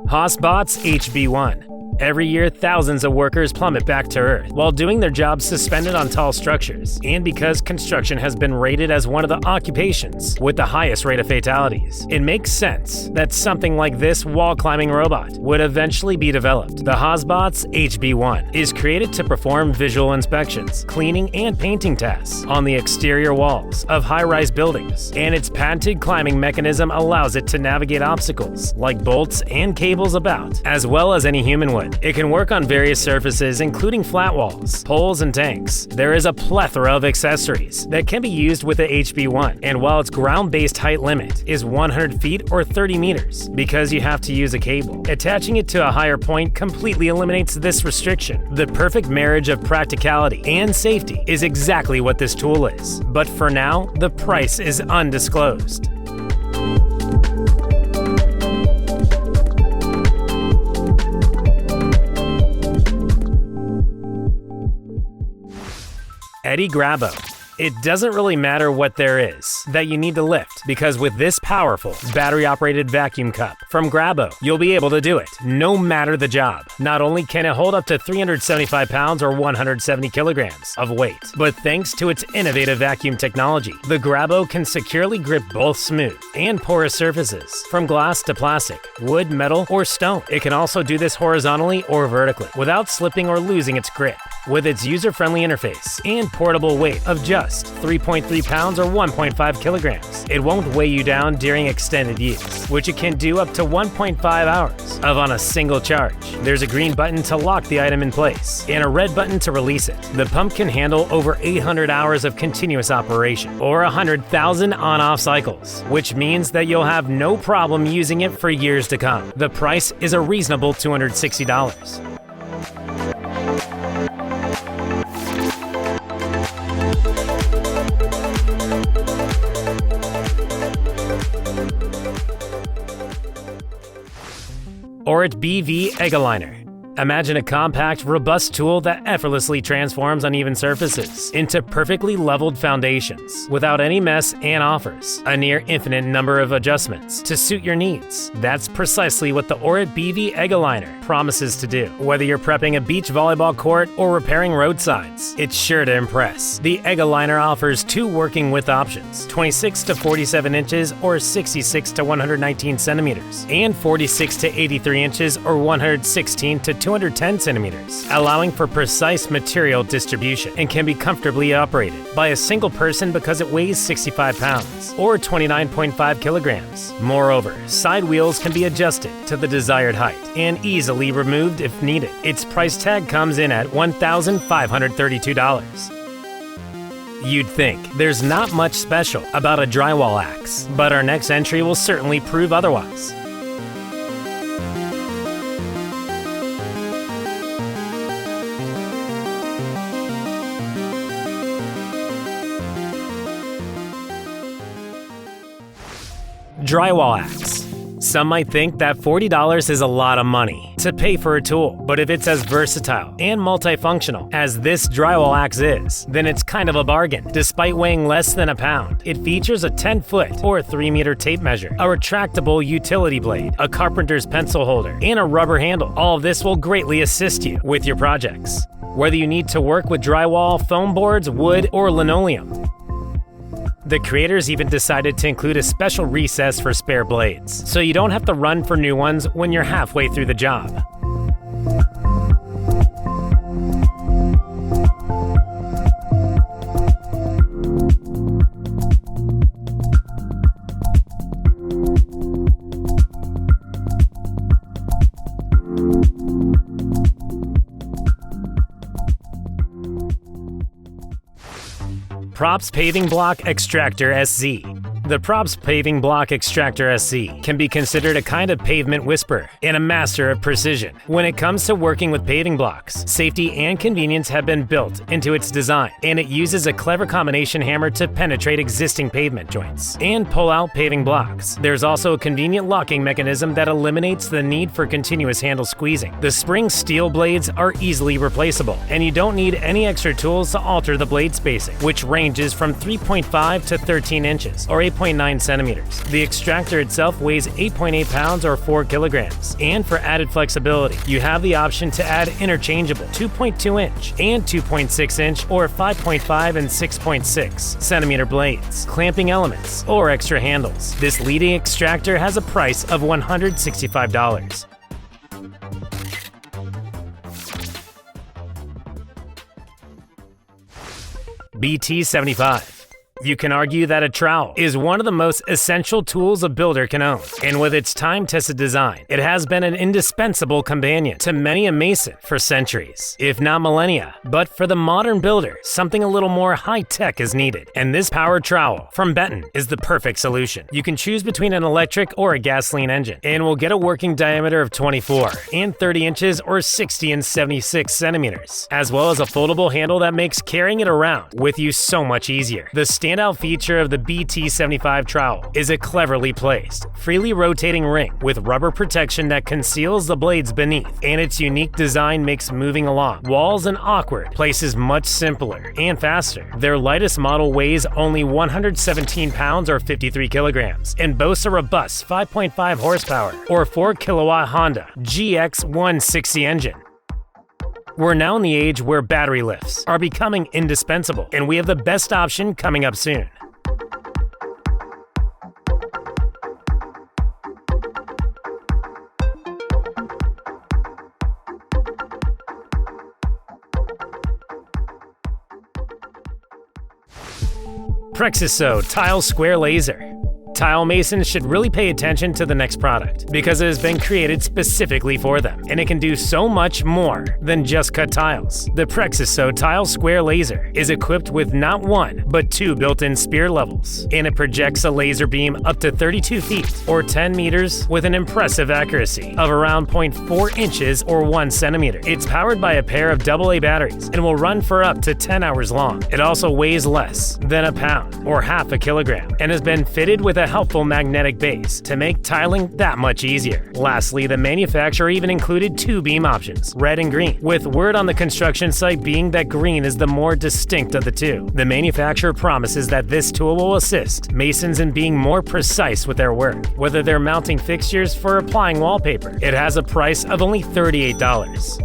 Hossbot's HB1. Every year, thousands of workers plummet back to Earth while doing their jobs suspended on tall structures, and because construction has been rated as one of the occupations with the highest rate of fatalities, it makes sense that something like this wall-climbing robot would eventually be developed. The Hossbot's HB1 is created to perform visual inspections, cleaning, and painting tasks on the exterior walls of high-rise buildings, and its patented climbing mechanism allows it to navigate obstacles like bolts and cables about, as well as any human would. It can work on various surfaces, including flat walls, poles, and tanks. There is a plethora of accessories that can be used with the HB1, and while its ground-based height limit is 100 feet or 30 meters, because you have to use a cable, attaching it to a higher point completely eliminates this restriction. The perfect marriage of practicality and safety is exactly what this tool is. But for now, the price is undisclosed. Eddie Grabo. It doesn't really matter what there is that you need to lift, because with this powerful battery-operated vacuum cup from Grabo, you'll be able to do it, no matter the job. Not only can it hold up to 375 pounds or 170 kilograms of weight, but thanks to its innovative vacuum technology, the Grabo can securely grip both smooth and porous surfaces, from glass to plastic, wood, metal, or stone. It can also do this horizontally or vertically, without slipping or losing its grip. With its user-friendly interface and portable weight of just 3.3 pounds or 1.5 kilograms, it won't weigh you down during extended use, which it can do up to 1.5 hours of on a single charge. There's a green button to lock the item in place and a red button to release it. The pump can handle over 800 hours of continuous operation or 100,000 on-off cycles, which means that you'll have no problem using it for years to come. The price is a reasonable $260. Orit BV Egg Aligner. Imagine a compact, robust tool that effortlessly transforms uneven surfaces into perfectly leveled foundations without any mess, and offers a near infinite number of adjustments to suit your needs. That's precisely what the Orit BV Egg Aligner promises to do. Whether you're prepping a beach volleyball court or repairing roadsides, it's sure to impress. The Egg Aligner offers two working width options, 26 to 47 inches or 66 to 119 centimeters, and 46 to 83 inches or 116 to 210 centimeters, allowing for precise material distribution, and can be comfortably operated by a single person because it weighs 65 pounds or 29.5 kilograms. Moreover, side wheels can be adjusted to the desired height and easily removed if needed. Its price tag comes in at $1,532. You'd think there's not much special about a drywall axe, but our next entry will certainly prove otherwise. Drywall axe. Some might think that $40 is a lot of money to pay for a tool, but if it's as versatile and multifunctional as this drywall axe is, then it's kind of a bargain. Despite weighing less than a pound, it features a 10-foot or 3-meter tape measure, a retractable utility blade, a carpenter's pencil holder, and a rubber handle. All of this will greatly assist you with your projects, whether you need to work with drywall, foam boards, wood, or linoleum. The creators even decided to include a special recess for spare blades, so you don't have to run for new ones when you're halfway through the job. Props Paving Block Extractor SZ. The Prob's Paving Block Extractor SC can be considered a kind of pavement whisperer and a master of precision. When it comes to working with paving blocks, safety and convenience have been built into its design, and it uses a clever combination hammer to penetrate existing pavement joints and pull out paving blocks. There's also a convenient locking mechanism that eliminates the need for continuous handle squeezing. The spring steel blades are easily replaceable, and you don't need any extra tools to alter the blade spacing, which ranges from 3.5 to 13 inches or 8.9 centimeters. The extractor itself weighs 8.8 pounds or 4 kilograms, and for added flexibility, you have the option to add interchangeable 2.2 inch and 2.6 inch or 5.5 and 6.6 centimeter blades, clamping elements, or extra handles. This leading extractor has a price of $165. BT75. You can argue that a trowel is one of the most essential tools a builder can own, and with its time-tested design, it has been an indispensable companion to many a mason for centuries, if not millennia. But for the modern builder, something a little more high-tech is needed, and this power trowel from Benton is the perfect solution. You can choose between an electric or a gasoline engine, and will get a working diameter of 24 and 30 inches or 60 and 76 centimeters, as well as a foldable handle that makes carrying it around with you so much easier. The standout feature of the BT75 trowel is a cleverly placed, freely rotating ring with rubber protection that conceals the blades beneath, and its unique design makes moving along walls and awkward places much simpler and faster. Their lightest model weighs only 117 pounds or 53 kilograms and boasts a robust 5.5 horsepower or 4 kilowatt Honda GX160 engine. We're now in the age where battery lifts are becoming indispensable, and we have the best option coming up soon. Prexiso Tile Square Laser. Tile masons should really pay attention to the next product because it has been created specifically for them, and it can do so much more than just cut tiles. The Prexiso Tile Square Laser is equipped with not one, but 2 built-in spear levels, and it projects a laser beam up to 32 feet or 10 meters with an impressive accuracy of around 0.4 inches or 1 centimeter. It's powered by a pair of AA batteries and will run for up to 10 hours long. It also weighs less than a pound or half a kilogram and has been fitted with a helpful magnetic base to make tiling that much easier. Lastly, the manufacturer even included 2 beam options, red and green, with word on the construction site being that green is the more distinct of the 2. The manufacturer promises that this tool will assist masons in being more precise with their work, whether they're mounting fixtures for applying wallpaper. It has a price of only $38.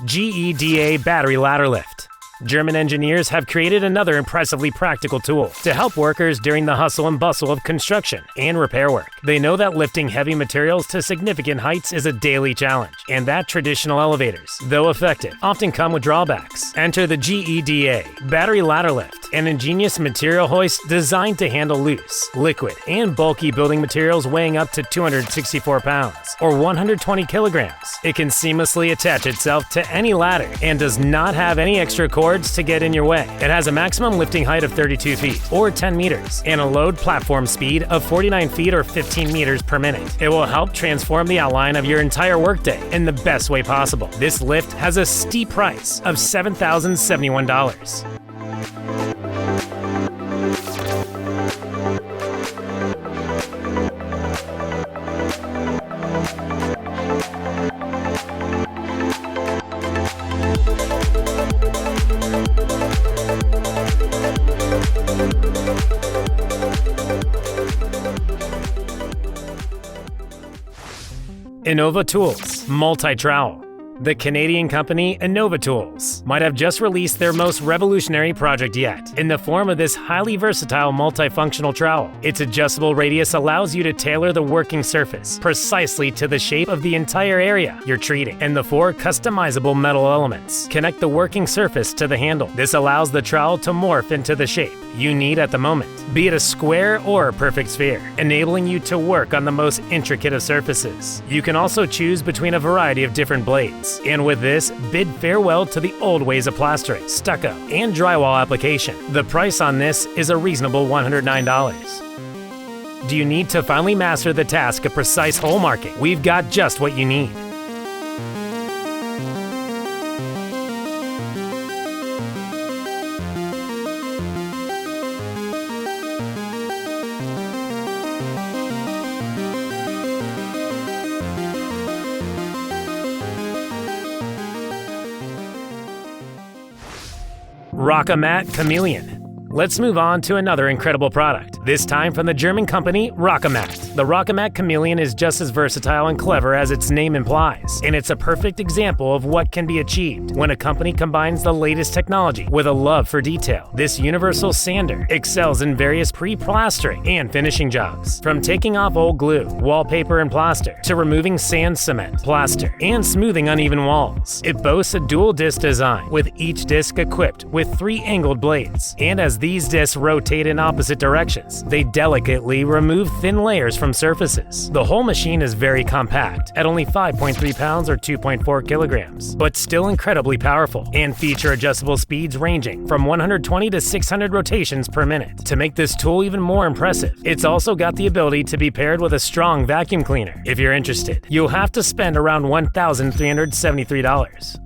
GEDA Battery Ladder Lift. German engineers have created another impressively practical tool to help workers during the hustle and bustle of construction and repair work. They know that lifting heavy materials to significant heights is a daily challenge, and that traditional elevators, though effective, often come with drawbacks. Enter the GEDA Battery Ladder Lift, an ingenious material hoist designed to handle loose, liquid, and bulky building materials weighing up to 264 pounds or 120 kilograms. It can seamlessly attach itself to any ladder and does not have any extra cords to get in your way. It has a maximum lifting height of 32 feet or 10 meters and a load platform speed of 49 feet or 15 meters per minute. It will help transform the outline of your entire workday in the best way possible. This lift has a steep price of $7,071. Innova Tools Multi-Trowel. The Canadian company Innova Tools might have just released their most revolutionary project yet, in the form of this highly versatile multifunctional trowel. Its adjustable radius allows you to tailor the working surface precisely to the shape of the entire area you're treating, and the 4 customizable metal elements connect the working surface to the handle. This allows the trowel to morph into the shape you need at the moment, be it a square or a perfect sphere, enabling you to work on the most intricate of surfaces. You can also choose between a variety of different blades, and with this, bid farewell to the old ways of plastering, stucco, and drywall application. The price on this is a reasonable $109. Do you need to finally master the task of precise hole marking? We've got just what you need. Rockamat Chameleon. Let's move on to another incredible product, this time from the German company Rockamat. The Rockamat Chameleon is just as versatile and clever as its name implies, and it's a perfect example of what can be achieved when a company combines the latest technology with a love for detail. This universal sander excels in various pre-plastering and finishing jobs, from taking off old glue, wallpaper, and plaster, to removing sand, cement, plaster, and smoothing uneven walls. It boasts a dual disc design, with each disc equipped with 3 angled blades, and as these discs rotate in opposite directions, they delicately remove thin layers from surfaces. The whole machine is very compact, at only 5.3 pounds or 2.4 kilograms, but still incredibly powerful, and feature adjustable speeds ranging from 120 to 600 rotations per minute. To make this tool even more impressive, it's also got the ability to be paired with a strong vacuum cleaner. If you're interested, you'll have to spend around $1,373.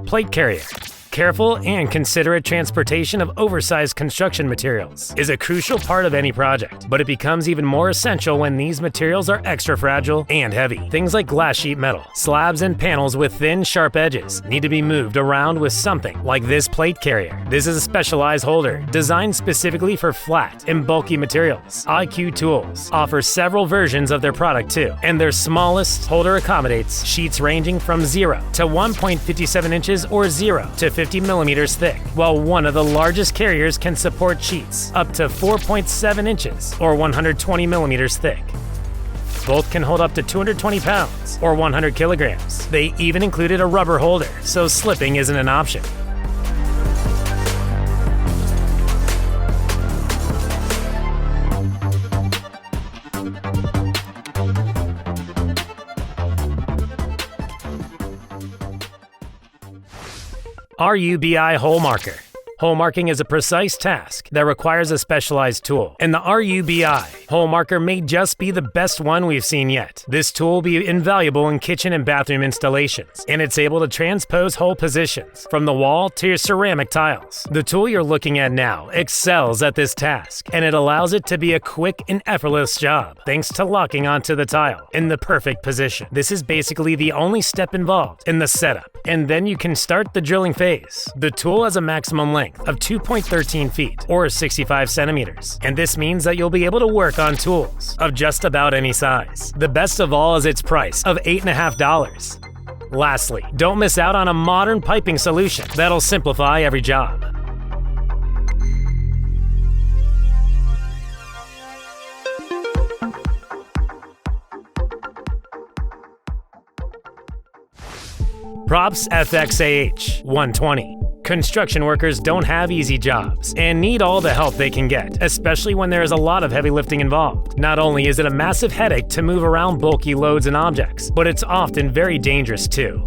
Plate carrier. Careful and considerate transportation of oversized construction materials is a crucial part of any project, but it becomes even more essential when these materials are extra fragile and heavy. Things like glass sheet metal, slabs, and panels with thin, sharp edges need to be moved around with something like this plate carrier. This is a specialized holder designed specifically for flat and bulky materials. IQ Tools offers several versions of their product too, and their smallest holder accommodates sheets ranging from 0 to 1.57 inches or 0 to 50 millimeters thick, while one of the largest carriers can support sheets up to 4.7 inches or 120 millimeters thick. Both can hold up to 220 pounds or 100 kilograms. They even included a rubber holder, so slipping isn't an option. RUBI Hole Marker. Hole marking is a precise task that requires a specialized tool, and the RUBI hole marker may just be the best one we've seen yet. This tool will be invaluable in kitchen and bathroom installations, and it's able to transpose hole positions from the wall to your ceramic tiles. The tool you're looking at now excels at this task, and it allows it to be a quick and effortless job, thanks to locking onto the tile in the perfect position. This is basically the only step involved in the setup, and then you can start the drilling phase. The tool has a maximum length of 2.13 feet or 65 centimeters, and this means that you'll be able to work on tools of just about any size. The best of all is its price of $8.50. Lastly, don't miss out on a modern piping solution that'll simplify every job. Props FXAH 120. Construction workers don't have easy jobs and need all the help they can get, especially when there is a lot of heavy lifting involved. Not only is it a massive headache to move around bulky loads and objects, but it's often very dangerous too.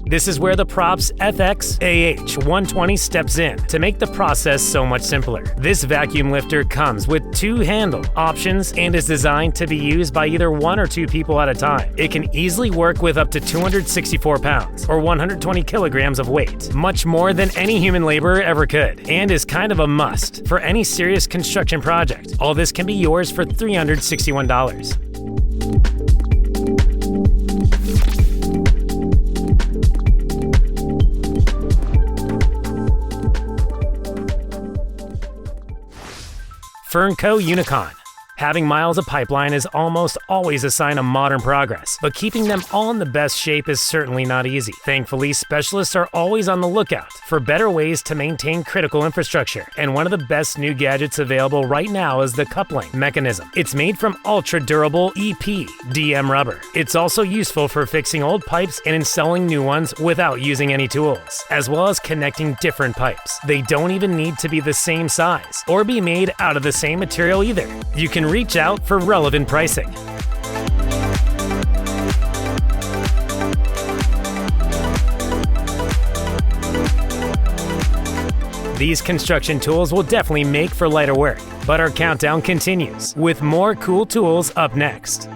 This is where the Props FXAH 120 steps in to make the process so much simpler. This vacuum lifter comes with 2 handle options and is designed to be used by either 1 or 2 people at a time. It can easily work with up to 264 pounds or 120 kilograms of weight, much more than any human laborer ever could, and is kind of a must for any serious construction project. All this can be yours for $361. Fernco Unicon. Having miles of pipeline is almost always a sign of modern progress, but keeping them all in the best shape is certainly not easy. Thankfully, specialists are always on the lookout for better ways to maintain critical infrastructure, and one of the best new gadgets available right now is the coupling mechanism. It's made from ultra-durable EPDM rubber. It's also useful for fixing old pipes and installing new ones without using any tools, as well as connecting different pipes. They don't even need to be the same size or be made out of the same material either. You can reach out for relevant pricing. These construction tools will definitely make for lighter work, but our countdown continues with more cool tools up next.